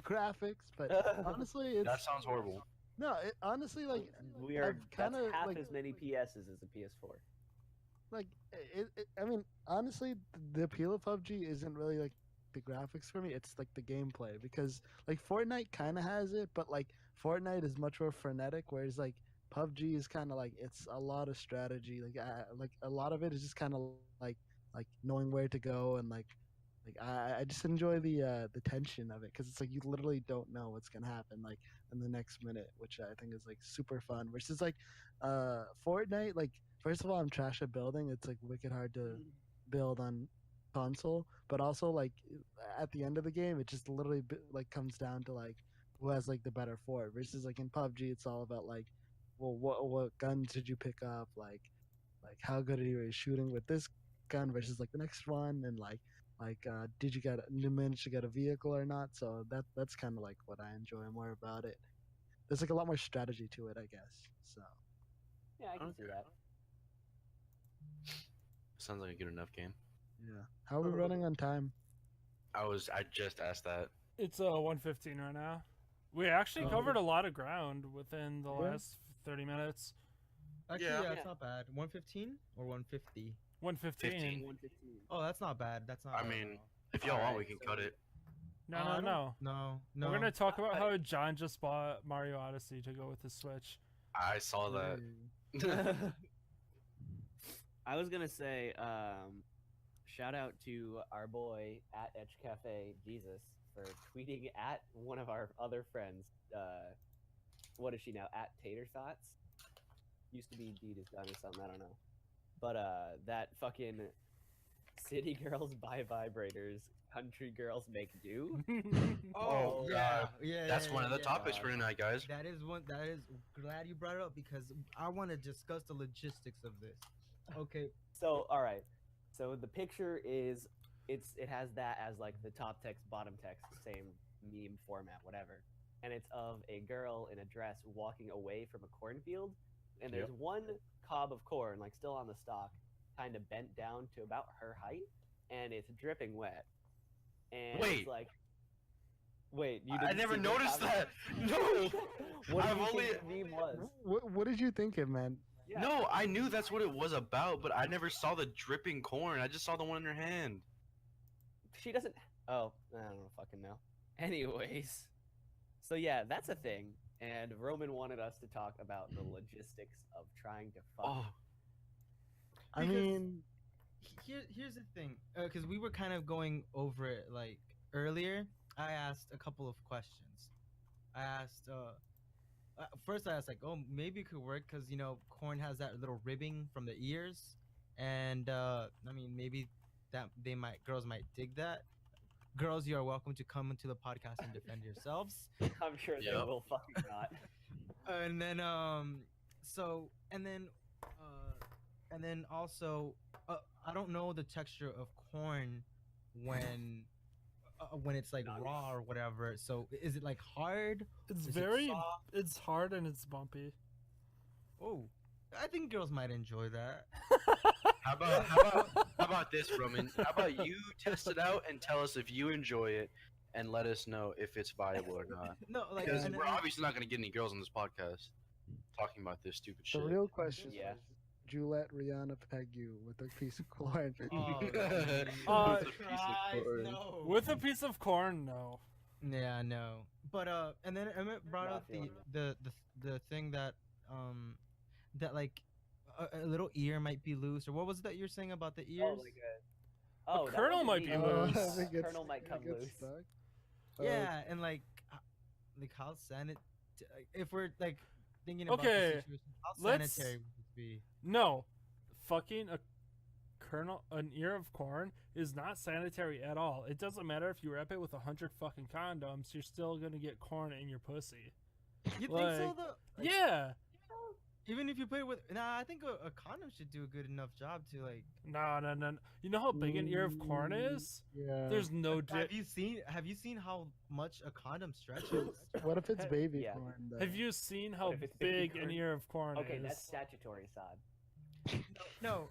graphics, but honestly, it's That sounds horrible. no. Honestly, like we are. I've That's kinda, half like- as many PSs as a PS4. like I mean, honestly, the appeal of PUBG isn't really like the graphics for me. It's like the gameplay, because like Fortnite kind of has it, but like Fortnite is much more frenetic, whereas like PUBG is kind of like it's a lot of strategy. Like a lot of it is just kind of like knowing where to go, and like I just enjoy the tension of it, because it's like you literally don't know what's gonna happen like in the next minute, which I think is like super fun. Versus like Fortnite, like first of all, I'm trash at building. It's like wicked hard to build on console, but also like at the end of the game, it just literally like comes down to like who has like the better fort. Versus like in PUBG, it's all about like, well, what guns did you pick up? Like how good are you at shooting with this gun versus like the next one, and did you manage to get a vehicle or not? So that's kind of like what I enjoy more about it. There's like a lot more strategy to it, I guess. So Yeah, I can see Okay. that. Sounds like a good enough game. yeah, how are we running on time? I just asked that. It's 1:15 right now. We actually Oh. covered a lot of ground within the Yeah. last 30 minutes. Actually, Yeah. yeah, it's not bad. 115 or 150? 1:15. 15. 115. Oh, that's not bad. That's not. I bad at mean, all. if y'all want, Alright, we can so- cut it. No, I no, don't- no. No. We're gonna talk about I- how John just bought Mario Odyssey to go with his Switch. I saw that. Hey. I was gonna say, shout out to our boy at Etch Cafe Jesus for tweeting at one of our other friends. What is she now? At Tater Thoughts. Used to be Dita's gun or something. I don't know. But that fucking city girls buy vibrators, country girls make do. Oh, yeah, God. yeah. That's yeah, one of the yeah. topics for tonight, guys. That is one. That is glad you brought it up because I want to discuss the logistics of this. Okay. So all right, so the picture is it has that as like the top text, bottom text, same meme format, whatever, and it's of a girl in a dress walking away from a cornfield, and there's Yep. one cob of corn like still on the stalk, kind of bent down to about her height, and it's dripping wet. And Wait. it's like, wait, you I didn't never see the noticed comment? that. No. What did I've you only- think the meme was? What did you think it meant? Yeah. No, I knew that's what it was about, but I never saw the dripping corn. I just saw the one in her hand. She doesn't. Oh, I don't fucking know. Anyways, so yeah, that's a thing. And Roman wanted us to talk about the logistics of trying to fuck. Oh, I Because- mean, Here's the thing, because we were kind of going over it like earlier. I asked a couple of questions. I asked, first I asked like, oh, maybe it could work because corn has that little ribbing from the ears, and I mean maybe that girls might dig that. Girls, you are welcome to come into the podcast and defend yourselves. I'm sure they Yep. will fucking not. And then and then also I don't know the texture of corn when it's like raw or whatever. So is it like hard? It's Is it very, soft? it's hard and it's bumpy. Oh, I think girls might enjoy that. how about this, Roman? How about you test it out and tell us if you enjoy it, and let us know if it's viable or not. No, like Because and- we're obviously not gonna get any girls on this podcast talking about this stupid the shit. real question Yeah. is, would you let Rihanna peg you with a piece of corn? Oh, With a piece of corn. no. With a piece of corn, no. Yeah, no. But and then Emmett brought Not up feeling the thing that that like a little ear might be loose, or what was it that you're saying about the ears? Oh, that kernel wasn't might me. be Oh, loose. I think it's- Kernel might it come gets loose. stuck. Yeah, and like how if we're like thinking about Okay, the situation, how let's- sanitary would it be? No, fucking an ear of corn is not sanitary at all. It doesn't matter if you wrap it with 100 fucking condoms, you're still gonna get corn in your pussy. You think so Like, though? Yeah. Even if you put it with I think a condom should do a good enough job to like. No. You know how big an ear of corn is? Yeah. There's no Have you seen how much a condom stretches? What if it's baby Yeah. corn? Though? Have you seen how if it's baby big an corn? ear of corn Okay, is? that's statutory, Saad. No,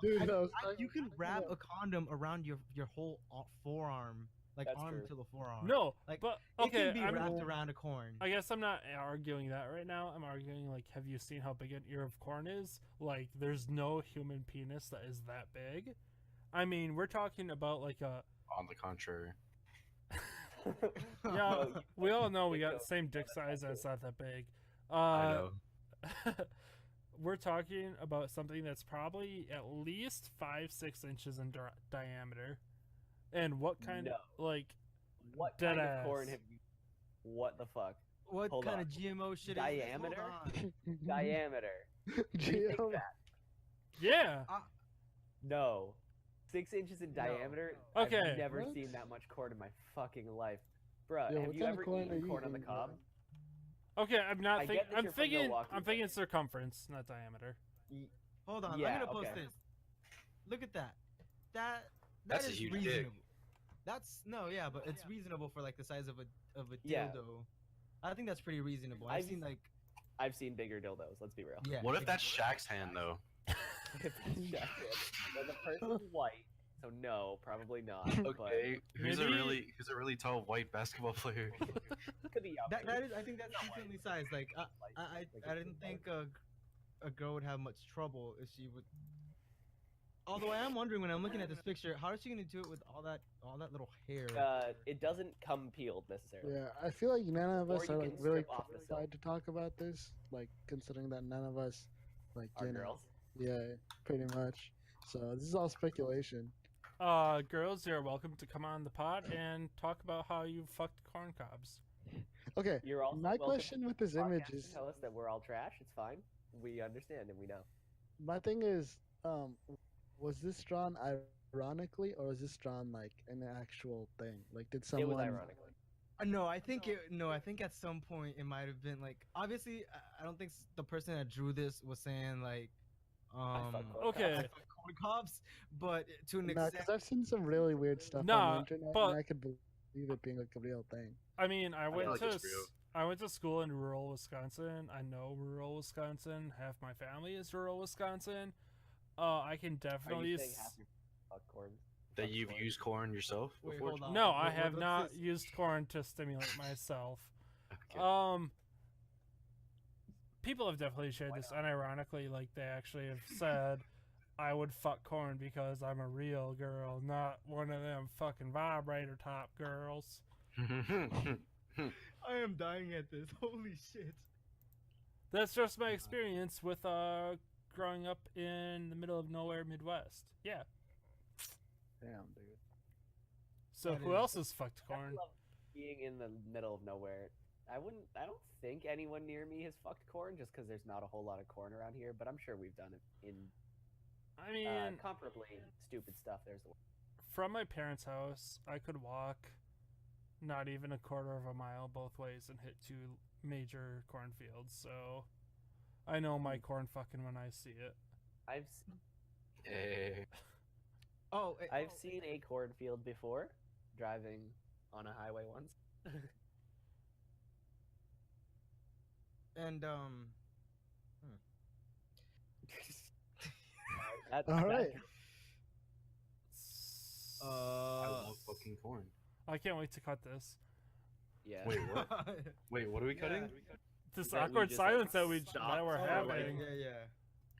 Dude, no, you can wrap a condom around your whole forearm, like That's arm true. to the forearm. No, like but it okay, can be I'm- wrapped around a corn. I guess I'm not arguing that right now. I'm arguing like, have you seen how big an ear of corn is? Like, there's no human penis that is that big. I mean, we're talking about like a. On the contrary. Yeah, No, you- we all know we you got know, the same dick size. That's not that big. I know. We're talking about something that's probably at least 5-6 inches in diameter. And what kind of like What Dead kind of corn ass. have you? What the fuck? What Hold kind on. of GMO shit Diameter? is this? Hold on. Diameter. Do you think Geo- that? yeah. No. 6 inches in diameter? Okay. I've never What? seen that much corn in my fucking life. Bruh, Yeah, have what you kind of ever corn are eaten you corn on the eating, cob? Okay, I'm not I thinking. get that I'm you're from thinking. Milwaukee, I'm thinking circumference, not diameter. Hold on, I'm Yeah, gonna post okay. this. Look at that. That That's a is huge dick. reasonable. That's no, yeah, but it's reasonable for like the size of a Yeah. dildo. I think that's pretty reasonable. I've I've- seen like I've seen bigger dildos. Let's be real. yeah. What if that's Shaq's hand though? Well, the person's white, so no, probably not. Okay, who's Maybe- a really tall white basketball player? But could be that is I think that's decently sized. Like I didn't think a girl would have much trouble if she would. Although I am wondering when I'm looking at this picture, how is she gonna do it with all that little hair? It doesn't come peeled necessarily. Yeah, I feel like none of Or us you are can like really strip off the silk. qualified to talk about this. Like considering that none of us, like Our you know, girls. yeah, pretty much. So this is all speculation. Girls, you're welcome to come on the pod and talk about how you fucked corn cobs. Okay, You're also my welcome question with this to podcast image and is, tell us that we're all trash. It's fine. We understand and we know. my thing is, was this drawn ironically or was this drawn like an actual thing? Like, did It was someone? ironically. No, I think I think at some point it might have been like obviously I don't think the person that drew this was saying like fuck corn Okay. I fuck corn cobs, but to an No, extent. because I've seen some really weird stuff on Nah, the internet, but- and I could believe it being like a real thing. I mean, I went like to it's real. I went to school in rural Wisconsin. I know rural Wisconsin. Half my family is rural Wisconsin. I can Are definitely. you saying half your fuck corn? That fuck you've corn? used corn yourself Wait, before? hold on. No, I What- have what's not this? used corn to stimulate myself. Okay. People have definitely shared this unironically, like they actually have said, "I would fuck corn because I'm a real girl, not one of them fucking vibrator top girls." I am dying at this. Holy shit. That's just my experience with growing up in the middle of nowhere Midwest. Yeah. Damn, dude. So That who is- else has fucked I corn? love being in the middle of nowhere. I don't think anyone near me has fucked corn just because there's not a whole lot of corn around here. But I'm sure we've done it in I mean, comparably stupid stuff. There's the word. from my parents' house, I could walk not even a quarter of a mile both ways and hit two major cornfields. So I know my corn fucking when I see it. I've s- Hey. Oh, I've seen a cornfield before, driving on a highway once. and All right. I love fucking corn. I can't wait to cut this. Yeah. Wait, what? Wait, what are we cutting? This That we awkward just, like, silence that stopped we're for, having. like, yeah.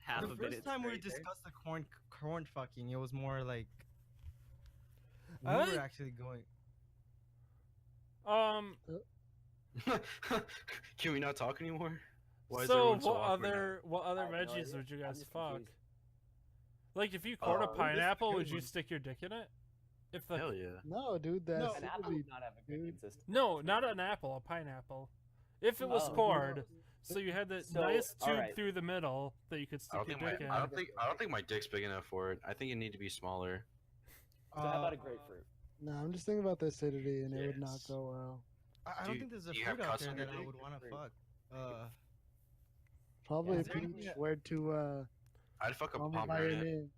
Half The of it. first time we discussed the corn fucking, it was more like we I were like- actually going. Can we not talk anymore? Why is so everyone so what awkward now? what other I have no veggies idea. would you I'm guys just fuck? confused. Like if you corn a Oh, this is a pineapple, good would you one. stick your dick in it? If the Hell yeah. No, dude, that's No, An apple literally- does not have a good dude. consistency. No, not an apple, a pineapple. If it was Oh. cored, so you had the So, nice tube alright. through the middle that you could I stick don't your think my dick in. I don't think my dick's big enough for it. I think it need to be smaller. So how about a grapefruit? No, I'm just thinking about the acidity, and it would not Yes. go well. I don't Dude, think there's a do you have fruit out cuts there on your that I dick? would want to Fruit. fuck. Probably Yeah, a is there anything peach. that- Where to I'd fuck a call me by your pomegranate. name.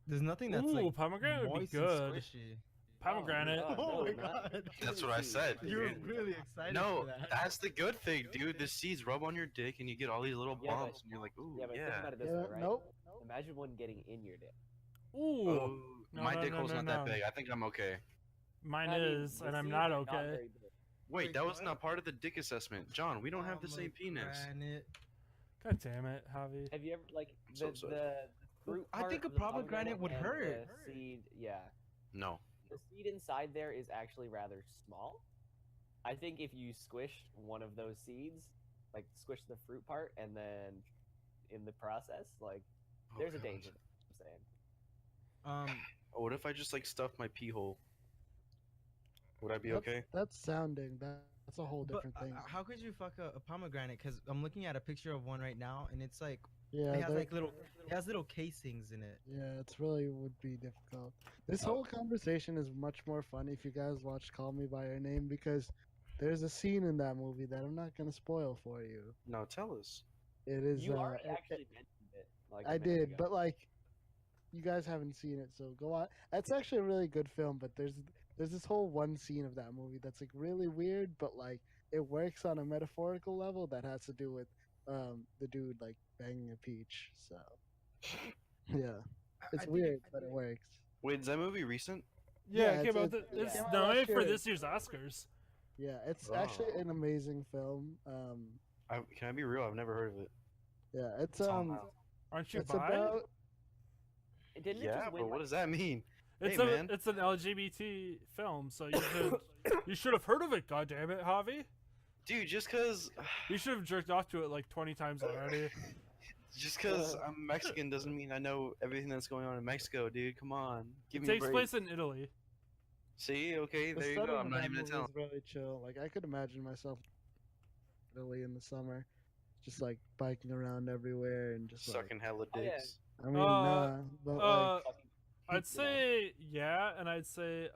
There's nothing that's Ooh, like pomegranate would be moist and good. squishy. Pomegranate. Oh, Oh no, my not- god. That's what I said. You're dude. really excited No, for that. that's the good thing, dude. The seeds rub on your dick and you get all these little Yeah, but- bumps, and you're like, ooh, Yeah, but think yeah. about it this Yeah, way, right? nope. Imagine one getting in your dick. Ooh, Oh, No, my no, dick no, hole's no, not no. that big. I think I'm okay. mine I mean, is, the and I'm seeds not are okay. very big. Wait, Wait, that was what? not part of the dick assessment. John, we don't have the same penis. Pomegranate. God damn it, Javi. Have you ever like So the sorry. the fruit I part think a of the pomegranate would and hurt. The seed, yeah. No. The seed inside there is actually rather small. I think if you squish one of those seeds, like squish the fruit part, and then in the process, like Oh, there's a God. danger. I'm saying. Oh, what if I just like stuff my pee hole? Would I be That's- okay? That's sounding. That's a whole But different thing. how could you fuck a pomegranate? Because I'm looking at a picture of one right now, and it's like Yeah, It has they're- like little casings in it. yeah, it's really would be difficult. This Oh. whole conversation is much more fun if you guys watch Call Me by Your Name because there's a scene in that movie that I'm not gonna spoil for you. No, tell us. It is. You already it- actually mentioned it. Like a I minute did, ago. but like, you guys haven't seen it, so go on. It's actually a really good film, but there's this whole one scene of that movie that's like really weird, but like it works on a metaphorical level that has to do with the dude like banging a peach. So yeah, it's weird, but it works. Wait, is that movie recent? Yeah, Yeah, it came it's- out. it's- It's yeah. nominated for Last year. this year's Oscars. Yeah, it's Oh. actually an amazing film. Can I be real? I've never heard of it. Yeah, it's Somehow. Aren't you it's bi? about Didn't it Yeah, just win, but what like, does that mean? It's Hey, man. it's an LGBT film, so you should have heard of it. God damn it, Javi! Dude, just cause You should have jerked off to it like 20 times already. I'm Mexican doesn't mean I know everything that's going on in Mexico, dude. Come on, give It me a takes break. place in Italy. See, okay, the there you setting go. of I'm not that even gonna movie tell. is really chill. Like I could imagine myself really in the summer, just like biking around everywhere and just like. Sucking hella Oh, yeah. dicks. I mean, Uh, nah, but like. fucking- I'd know. say yeah, and I'd say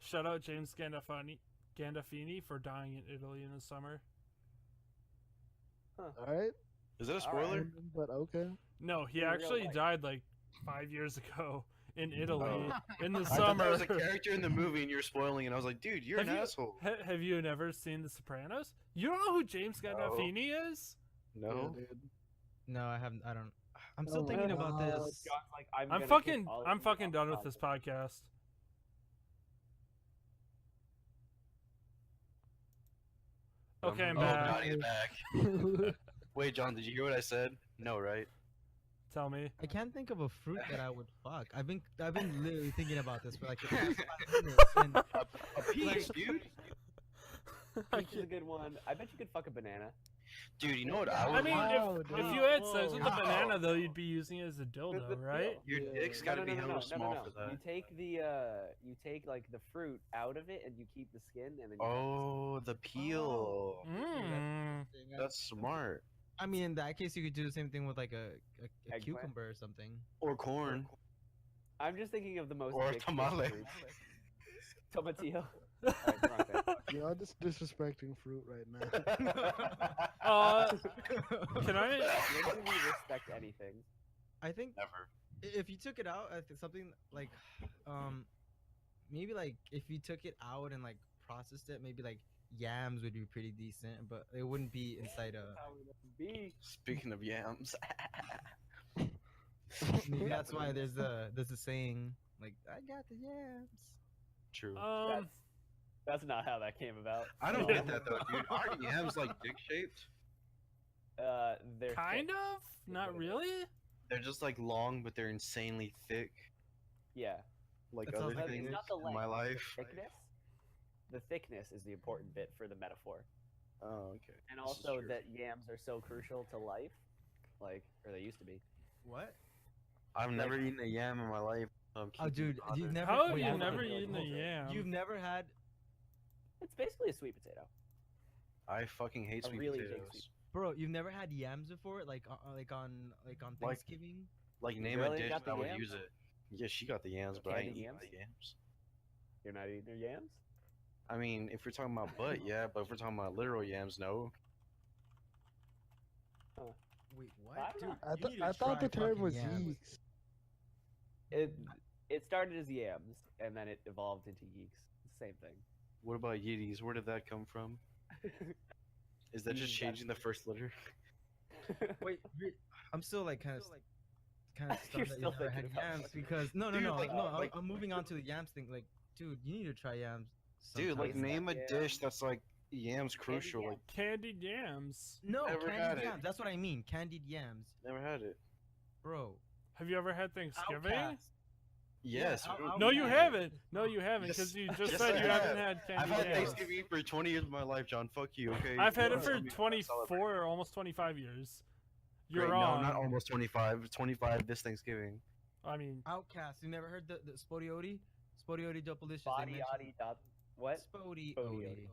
shout out James Gandolfini for dying in Italy in the summer. All right. Is that a All right. spoiler? Random, but okay. No, he In real actually life. died like 5 years ago in Italy Oh. in the I thought summer. that was a character in the movie, and you're spoiling it. I was like, dude, you're Have an you- asshole. Have you never seen The Sopranos? You don't know who James Gandolfini is? No. Yeah, dude. No, I haven't. I don't. I'm still Oh my thinking about God. this. John's like, I'm I'm gonna fucking kick all of I'm you fucking off done the with this podcast. podcast. Okay, I'm Oh, back. God, he's back. Wait, John, did you hear what I said? No, right? Tell me. I can't think of a fruit that I would fuck. I've been literally thinking about this for like the past 5 minutes. And A peach, dude. Peach is a good one. I bet you could fuck a banana. Dude, you know what I I would mean, want? Wow, if dude. you had sex with a Whoa. banana, though, you'd be using it as a dildo, the right? Your Yeah. dick's gotta be hella small no. for that. You take the you take like the fruit out of it and you keep the skin and then you Oh, the peel. Mm. That's smart. I mean, in that case, you could do the same thing with like a Eggplant? cucumber or something. Or corn. I'm just thinking of the most Or dick-shaped tamale. fruits. Tomatillo. Alright, wrong thing. You're just disrespecting fruit right now. Can I? When do we respect anything? I think Never. if you took it out, I think something like, maybe like if you took it out and like processed it, maybe like yams would be pretty decent, but it wouldn't be inside a. How would it be? Speaking of yams. Maybe that's why there's a saying like I got the yams. True. That's not how that came about. I don't get that though, dude. Aren't yams like dick shaped? They're Kind thick. of? Not really? They're just like long, but they're insanely thick. Yeah. Like That other sounds like things it's not the in my length, life. Thickness. The thickness is the important bit for the metaphor, Oh, okay. and This is also true. that yams are so crucial to life, like or they used to be. What? I've never eaten a yam in my life. Oh, keep dude, it you've honest. never. How have wait, you hold on, never hold on, eaten a hold on. yam? You've never had. It's basically a sweet potato. I fucking hate A sweet really big potatoes. sweet- Bro, you've never had yams before, like on Like- Thanksgiving. Like You name really a dish got the that would yams? use it. Yeah, she got the yams, but I ain't Candied eating yams? the yams. You're not eating your yams? I mean, if we're talking about butt, yeah, but if we're talking about literal yams, no. Wait, I what? don't Dude, know. you need to I thought the try term fucking was yams. yeeks. It started as yams and then it evolved into yeeks. Same thing. What about yiddies? Where did that come from? Is that just Mm, changing the first letter? Wait, I'm still like kind of You're stunned that you still never had thinking about yams fucking- because no, Dude, like, no. like- I'm moving on to the yams thing. Like, dude, you need to try yams. Dude, like sometime. name a yams. dish that's like yams crucial. yams. Like Candied yams. No, Never had candied it. yams. That's what I mean. Candied yams, never had it. bro. Have you ever had Thanksgiving? Outcast. Yes. I'll- we- I'll- No, you Yeah. haven't. No, you haven't, Yes. because you just Yes, said I you haven't have. had I've candied had yams. Thanksgiving for 20 years of my life, John. Fuck you, okay? I've had it Don't for tell me about celebrating. 24 or almost 25 years. You're Great, wrong. No, not almost 25. 25 this Thanksgiving. I mean, Outcast. You never heard the Spodioti? Spodioti Delicious. Body, yaddy, dot. What? Spodioti. Spodioti.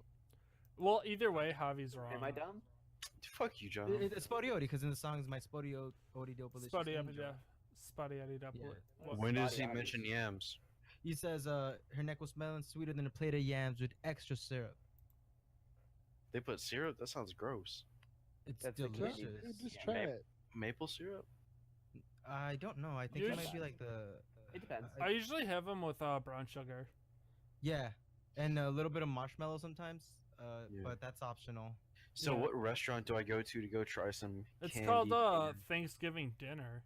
well, either way, Javi's wrong. Am I dumb? Fuck you, John. It's Spodioti, because in the song is my Spodio Odi Dopalicious. When does he mention yams? He says, her neck was smelling sweeter than a plate of yams with extra syrup. They put syrup? That sounds gross. It's That's delicious. Just try it. Maple syrup? I don't know. I think it might be like the. It depends. I usually have them with brown sugar. Yeah, and a little bit of marshmallow sometimes. Yeah. But that's optional. So Yeah. what restaurant do I go to go try some It's candy called dinner? Thanksgiving dinner.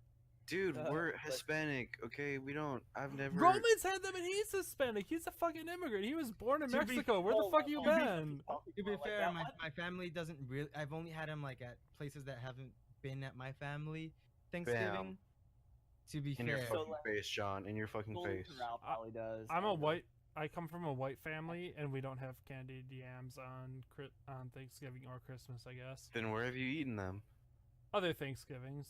Dude, we're but- Hispanic, okay? We don't. I've never. Roman's had them and he's Hispanic. He's a fucking immigrant. He was born in To be- Mexico. Where the fuck you been? To be fair, my family doesn't really. I've only had them like at places that haven't been at my family Thanksgiving. Bam. To be In your fair, fucking So, like, face, John. In your fucking Golden face. Corral probably does. I'm a and, white. I come from a white family, and we don't have candied yams on Thanksgiving or Christmas. I guess Then where have you eaten them? other Thanksgivings.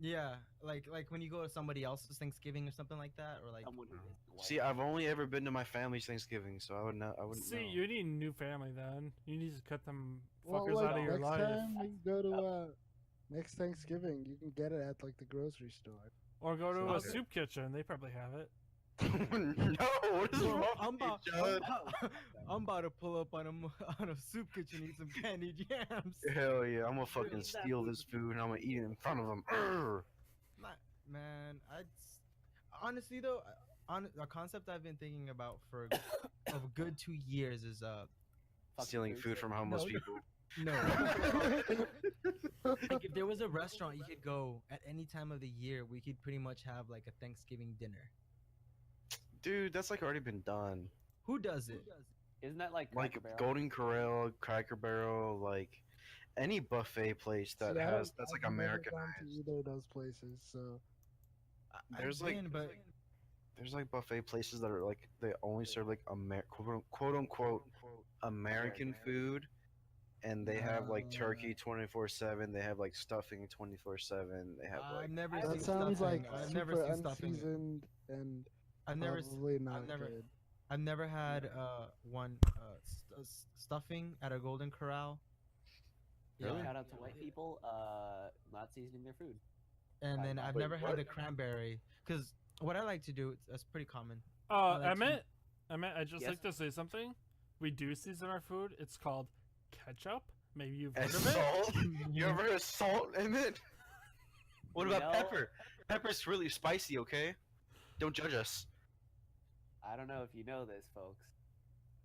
yeah, like when you go to somebody else's Thanksgiving or something like that, or like someone who isn't white. See, I've only ever been to my family's Thanksgiving, so I wouldn't know. See, you need a new family then. You need to cut them Well, fuckers like, out of your next life. time we go to next Thanksgiving, you can get it at like the grocery store. Or go to a Okay. soup kitchen. They probably have it. No, what is wrong I'm with you, about, John? I'm about to pull up on a soup kitchen, eat some candied yams. Hell yeah, I'm gonna fucking Eat that steal food. this food and I'm gonna eat it in front of them. Man, honestly though, a concept I've been thinking about for a good 2 years is Fucking Stealing food from homeless people. no. Like if there was a restaurant you could go at any time of the year, we could pretty much have like a Thanksgiving dinner. Dude, that's like already been done. Who does it? Isn't that like Like Cracker Barrel? Golden Corral, Cracker Barrel, like any buffet place that See, I has don't- that's like I've never gone Americanized. to either of those places, so There's I've like- been, but There's like buffet places that are like they only serve like quote unquote American food, and they have like turkey 24/7. They have like stuffing 24/7. They have like I've never That seen that sounds like stuffing. I've super never seen stuffing. unseasoned and I've never s- probably not never- good. I've never had one stuffing at a Golden Corral. Really? Shout out to white people, not seasoning their food. And then I've Wait, never what? had the cranberry. Because what I like to do, that's pretty common. like Emmett, I'd just Yes? like to say something. We do season our food. It's called ketchup. Maybe you've heard and of it. salt. You ever heard of salt in it? What You about know- pepper? Pepper's really spicy. Okay, don't judge us. I don't know if you know this, folks.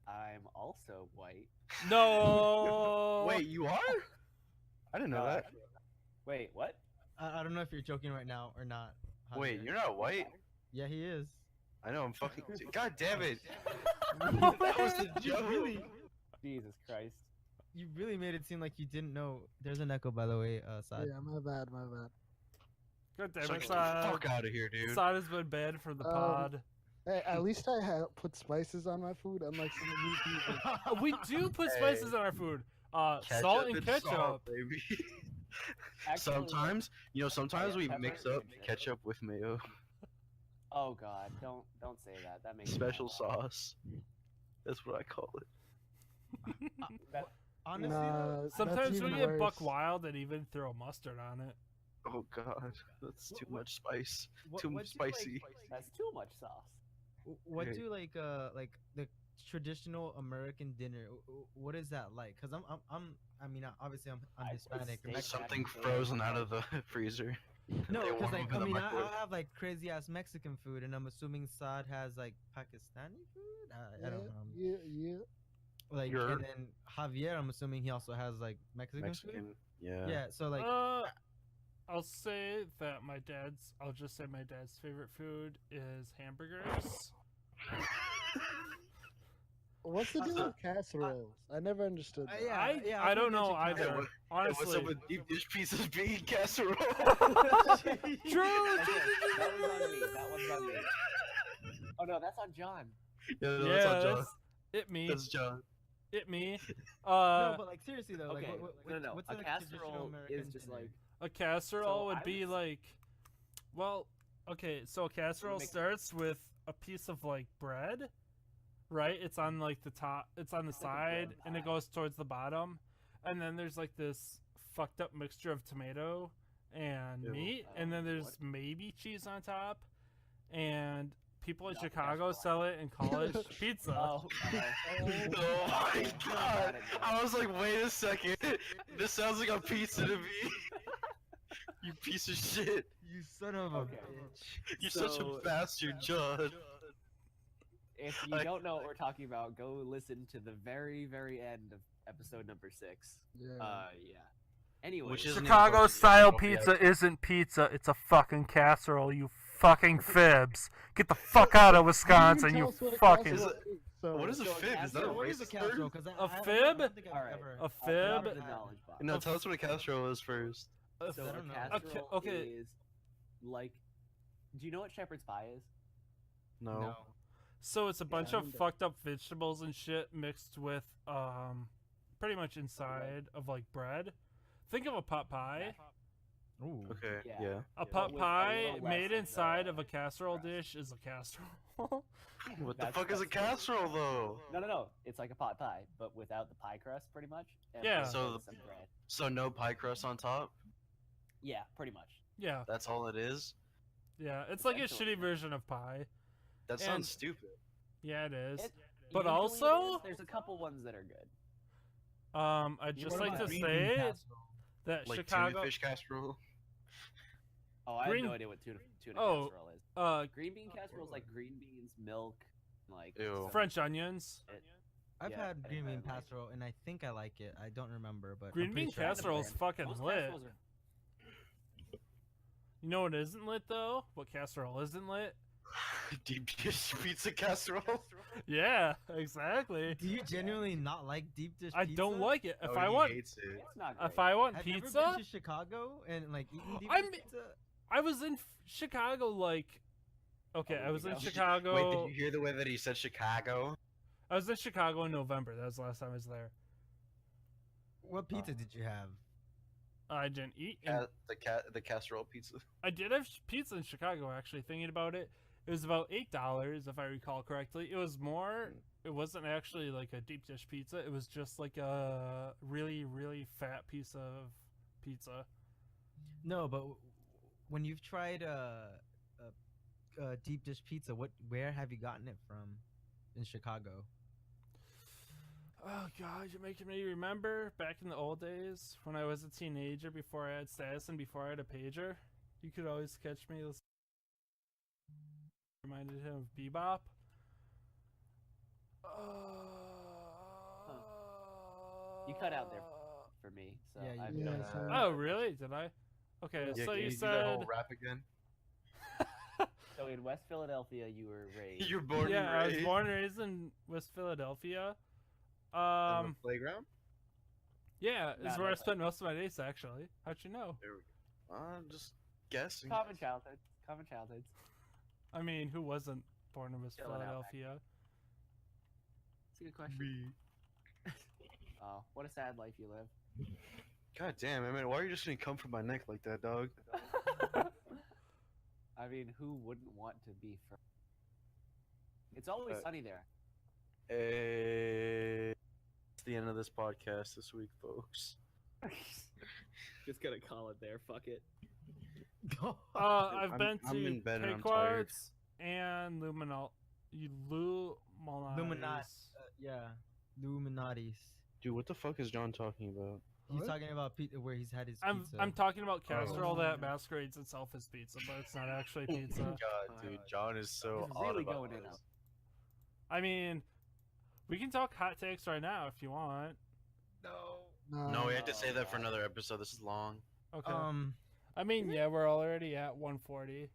I'm also white. No. Wait, you are? I didn't know No, that. actually, Wait, what? I don't know if you're joking right now or not. Wait, Javier. you're not white? Yeah, he is. I know. I'm fucking. God damn it! That was a You joke. really, Jesus Christ. you really made it seem like you didn't know. There's an echo, by the way, Saad. Yeah, my bad, my bad. God damn So it, get the Saad. fuck out of here, dude. Saad has been banned from the pod. Hey, at least I put spices on my food, unlike some of you people. We do put spices Hey. on our food. Salt and ketchup. salt, baby. Actually, Sometimes, sometimes yeah, we pepper mix and up mayo. ketchup with mayo. Oh God, don't say that. That makes me Special mad. sauce. That's what I call it. That- Honestly, Nah, though, that's Sometimes we even get buck worse. wild and even throw mustard on it. Oh god, that's too What- much spice. what- Too what much do you like- spicy. That's too much sauce. what Hey. do like the traditional American dinner? What is that like? Cause I mean, obviously I'm I'd say Hispanic. steak. Mexican. Something Mexican. frozen out of the freezer. No, They because warm like up in I the mean, microwave. I have like crazy ass Mexican food, and I'm assuming Saad has like Pakistani food. I don't know. Yeah. Like, You're- and then Javier, I'm assuming he also has like Mexican, food. Mexican. Yeah. Yeah. So like, I'll say that I'll just say my dad's favorite food is hamburgers. What's the deal with casseroles? I never understood that. yeah, I don't think know mentioned either. Hey, Honestly, what's up with deep dish pizzas being casserole? true. That was on me. That one's on me. Oh no, that's on John. Yeah, no, Yeah, that's not John. that's it. Me. That's John. It me. No, but like seriously though, Okay, like no. what's A like, traditional casserole American is just dinner? like a casserole So would I be would- like, well, okay. So a casserole make- starts with a piece of like bread, right? It's on like the top. It's on the It's like a side, bread and it pie. goes towards the bottom, and then there's like this fucked up mixture of tomato and Ew. meat, and then there's What? maybe cheese on top. And people in Not the Chicago casserole. sell it in college pizza. Oh, Oh my god! I was like, wait a second. This sounds like a pizza to me. You piece of shit. You son of a Okay. bitch. You're such a So- bastard, John. If you I- don't know what we're talking about, go listen to the very, very end of episode number 6. Yeah. Yeah. Anyway, Which isn't Chicago important, style but yeah. pizza isn't pizza, it's a fucking casserole, you fucking fibs. Get the fuck out of Wisconsin, you fucking. What is a So fib? Is that a casserole- What is a racist casserole? term? Because A fib? I don't think I've Alright. ever. A I'll put it fib? in the knowledge box. No, tell us what a casserole is first. So I a don't know. casserole Okay. is like, do you know what shepherd's pie is? No. So it's a bunch Yeah, of fucked up vegetables and shit mixed with pretty much inside of like bread. Think of a pot pie. Ooh. Okay. Yeah. Yeah. A pot with a pie little less made of inside the of a casserole crust. dish is a casserole. What the That's- fuck is a that's- casserole though? No. It's like a pot pie, but without the pie crust, pretty much. And Yeah. with So some bread. So no pie crust on top? Yeah, pretty much. Yeah, That's all it is? yeah. It's like a Essentially. shitty version of pie. That And- sounds stupid. Yeah, it is. It- But usually it also- is. There's a couple ones that are good. I'd You just wanna like buy to Green bean say casserole. that Like Chicago. tuna fish casserole? Oh, I Green- have no idea what tuna Oh, casserole is. Green bean casserole is like green beans, milk, like Ew. some- French onions. I've Yeah, had I green bean like it. casserole, and I think I like it. I don't remember, but Green I'm pretty bean sure I like casserole it. is fucking Most lit. casseroles are- You know what isn't lit though? What casserole isn't lit? Deep dish pizza casserole? Yeah, exactly. Do you genuinely not like deep dish I pizza? don't like it. If Oh, I he want, hates it. It's not great. if I want Have you ever pizza, been to Chicago and like eaten deep I'm- dish pizza? I was in Chicago like. Okay, Oh, I was in there you go. Chicago. Wait, did you hear the way that he said Chicago? I was in Chicago in November. That was the last time I was there. What pizza did you have? I didn't eat. in- The casserole pizza. I did have pizza in Chicago. Actually, thinking about it, it was about $8 if I recall correctly. It was more. It wasn't actually like a deep dish pizza. It was just like a really, really fat piece of pizza. No, but when you've tried deep dish pizza, where have you gotten it from in Chicago? Oh god, you're making me remember back in the old days when I was a teenager, before I had status and before I had a pager. You could always catch me. Reminded him of Bebop. You cut out there for me, so Yeah, you I've did. no- Yeah, so- Oh really? Did I? Okay, Yeah, so can you do that whole said. rap again? So in West Philadelphia, you were raised. You're born Yeah, and I was raised born and raised in West Philadelphia. on the playground? Yeah, Nah, is where I that's spent most of my days actually. How'd you know? There we go. I'm just guessing. Common childhood. Common childhoods. I mean, who wasn't born in West Chilling out back Philadelphia? It's a good question. Me. Oh, what a sad life you live. God damn, Emmett, why are you just gonna come from my neck like that, dog? I mean, who wouldn't want to be from? It's always sunny there. It's the end of this podcast this week, folks. Just gonna call it there. Fuck it. I've I'm- been I'm in to bed and I'm tired. Payquartz and Luminal. Illuminati. Yeah, Illuminatis. Dude, what the fuck is John talking about? He's What? talking about where he's had his I'm pizza. I'm talking about casserole Oh. that masquerades itself as pizza, but it's not actually pizza. God, dude, John is so He's odd really about going in this. up. I mean, we can talk hot takes right now if you want. No, we have to save that for another episode. This is long. Okay. um, I mean, yeah, we're already at 140.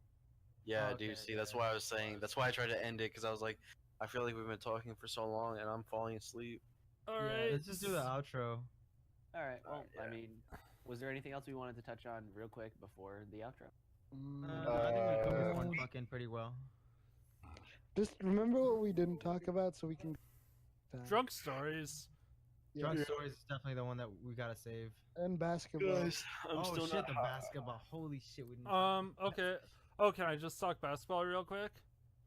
Yeah, Okay, dude. See, yeah. that's why I was saying. That's why I tried to end it because I was like, I feel like we've been talking for so long and I'm falling asleep. All yeah, right. let's just do the outro. All right. Well, yeah. I mean, was there anything else we wanted to touch on real quick before the outro? I think we covered one fucking pretty well. Just remember what we didn't talk about so we can. Drunk stories. Yeah. Drunk Stories is definitely the one that we gotta save. And basketball. Guys, I'm oh still shit, not the high. basketball. Holy shit, we didn't. talk about Okay. Oh, can I just talk basketball real quick?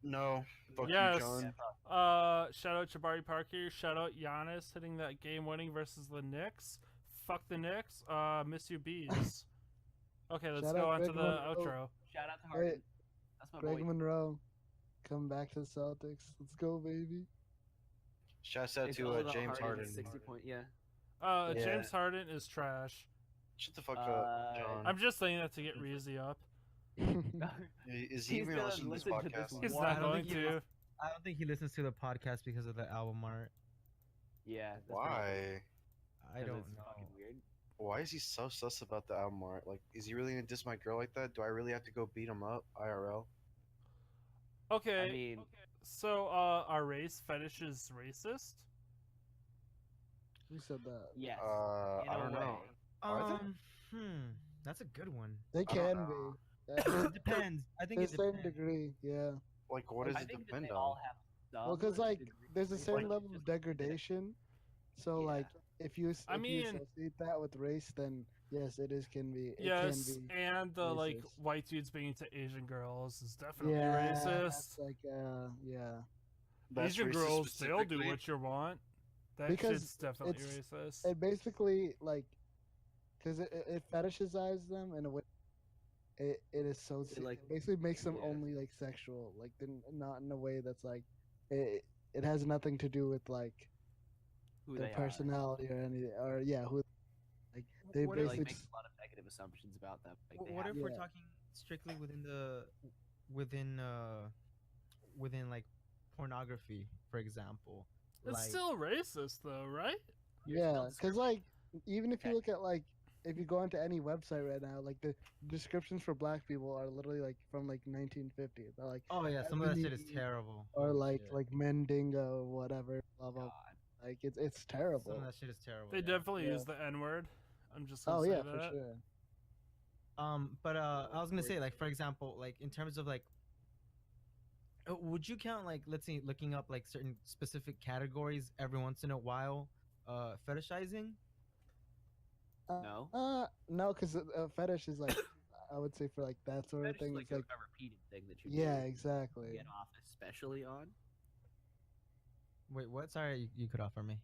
No. Fuck Yes. you, John. Shout out Jabari Parker. Shout out Giannis hitting that game winning versus the Knicks. fuck the Knicks. Miss you bees. Okay, let's Shout go out on to Greg the Monroe. outro. Shout out to Hey, Harden. That's my Greg boy. Monroe, come back to the Celtics. Let's go, baby. Shouts out It's to all about James Harden. 60 point. Yeah. Yeah. James Harden is trash. Shut the fuck up, John. I'm just saying that to get Reezy up. Is he He's even gonna listening to this listen to this podcast? He's Why? not I don't going think he to. I don't think he listens to the podcast because of the album art. Yeah. That's Why? I don't it's know. fucking weird. Why is he so sus about the album art? Like, is he really gonna diss my girl like that? Do I really have to go beat him up IRL? Okay. I mean, So, are race fetishes racist? Who said that? yes. in I a don't know. way. Are That's a good one. They I don't can know. be. It depends. I think To a it certain depends. degree, yeah. Like, what does I it think that depend they on? all have some. Well, because like there's a degree, certain but level it's of just- degradation. So Yeah. like if you I if you mean- associate that with race, then yes, it is can be. It Yes, can be. and the like racist. white dudes being into Asian girls is definitely Yeah, racist. that's like yeah. That's Asian racist girls, they'll do specifically? what you want. That Because shit's definitely it's- racist. It basically like because it fetishizes them in a way. It like- it basically makes them yeah. only like sexual, like not in a way that's like it has nothing to do with like who their they personality or anything or who like they What are. if, Like, basically makes a lot of negative assumptions about them. Like, they What have if we're Yeah. talking strictly within like pornography, for example? It's Like, still racist though, right? yeah, because like even if you Okay. look at like if you go onto any website right now, like the descriptions for black people are literally like from like 1950. They're like oh yeah, some of that shit is Ebony terrible. or Holy like shit. like Mendingo whatever blah blah. God. Like it's some terrible. of that shit is terrible. They yeah. definitely Yeah. use the N word. I'm just gonna Oh say yeah, that. for sure. But I was gonna say, like, for example, like in terms of like, would you count, like, let's say looking up like certain specific categories every once in a while, fetishizing? No. No, because fetish is like I would say for like that sort of Fetish is thing. like It's a, like a repeated thing that you yeah, do, exactly. get off especially on. Wait, what? Sorry, you cut off for me.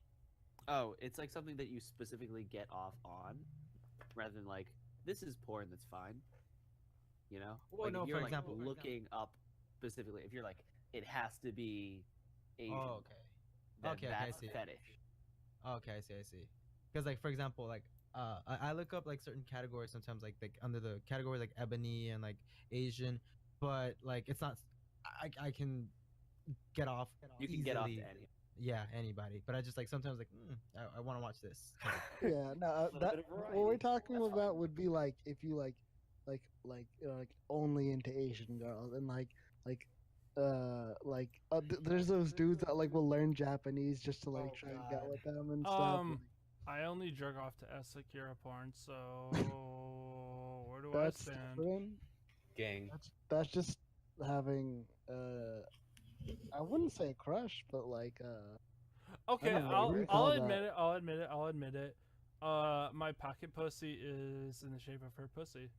Oh, it's like something that you specifically get off on, rather than like this is porn that's fine. You know, Well, like no, if you're for like example- looking up specifically, if you're like it has to be Asian, Oh, okay. then Okay, I that's see. fetish. Okay, I see. Because like, for example, like I look up like certain categories sometimes, like under the category like ebony and like Asian, but like it's not. I can get off. You can get off to easily. any. Yeah, anybody. But I just like sometimes like I want to watch this. Yeah, no, Little that bit of what variety. we're talking That's about fine. would be like if you like you know, like only into Asian girls and there's those dudes that like will learn Japanese just to like Oh, try and get God. with them and stuff. I only jerk off to Asakura porn, so where do That's I stand? different. Gang. That's just having I wouldn't say a crush, but like Okay, don't know, what do you I'll call admit that? it. I'll admit it. My pocket pussy is in the shape of her pussy.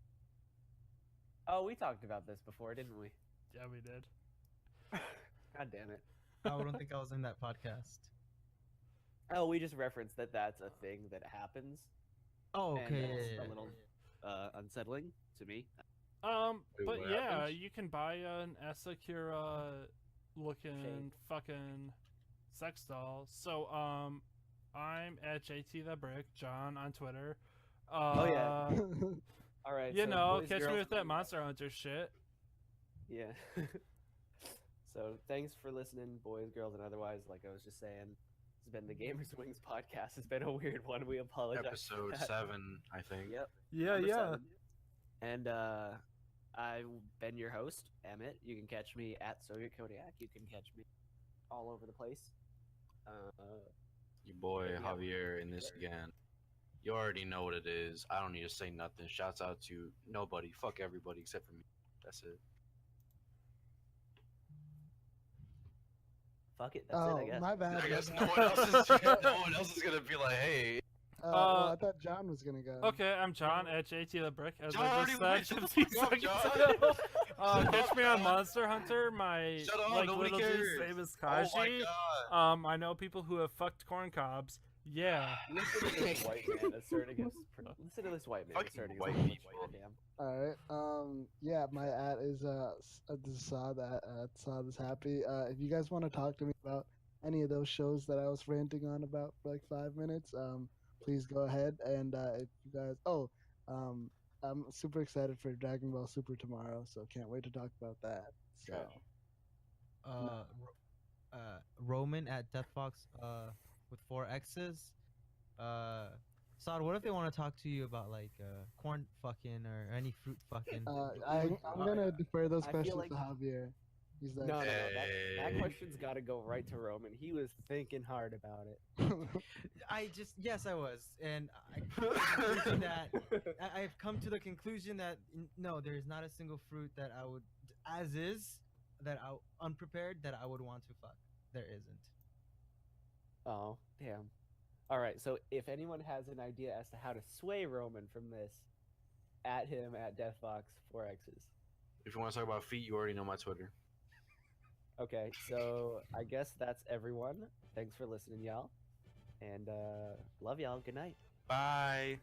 Oh, we talked about this before, didn't we? Yeah, we did. God damn it. I don't think I was in that podcast. Oh, we just referenced that that's a thing that happens. Oh, and okay. that's a little unsettling to me. Wait, But what yeah, happens? you can buy an Asakura looking fucking sex doll. So I'm at JT the Brick, John on Twitter. Oh, yeah. All right. You so know, boys, catch me girls, with that Monster Hunter shit. Yeah. So thanks for listening, boys, girls, and otherwise. Like I was just saying, it's been the Gamers Wings podcast. It's been a weird one. We apologize. for Episode that. 7, I think. Yep. Yeah, number yeah. 7. And I've been your host, Emmett. You can catch me at Soviet Kodiak. You can catch me all over the place. Your boy Yeah. Javier in this again. You already know what it is. I don't need to say nothing. Shouts out to nobody. Fuck everybody except for me. That's it. Fuck it. That's oh, it, I guess. my bad. I guess my no bad. no one else is gonna be like, hey. Well, I thought John was gonna go. Okay, I'm John at JT the Brick. As John I already just went. said Shut the 15 fuck up, seconds John. ago. Shut Catch up, me on John. Monster Hunter. My Shut up, like nobody little dude's cares. name is Oh my Kaji. god. I know people who have fucked corn cobs. Yeah. Listen to this white man asserting his. Listen to this white man Fucking asserting white his. people. Damn. All right. Yeah, my at is this is Saad. Saad is happy. If you guys want to talk to me about any of those shows that I was ranting on about for like 5 minutes, please go ahead. And if you guys, I'm super excited for Dragon Ball Super tomorrow, so can't wait to talk about that. So, Good. Uh, Roman at Deathbox with 4 X's. Saad, what if they want to talk to you about like corn fucking or any fruit fucking? I'm gonna defer those I feel questions like- to Javier. He's No, like, no, no. That Hey. question's got to go right to Roman. He was thinking hard about it. Yes, I was, and I've come to the conclusion that no, there is not a single fruit that I would, as is, unprepared that I would want to fuck. There isn't. Oh, damn. All right. So if anyone has an idea as to how to sway Roman from this, at him at Deathbox 4X's. If you want to talk about feet, you already know my Twitter. Okay, so I guess that's everyone. Thanks for listening, y'all. And love y'all. Good night. Bye.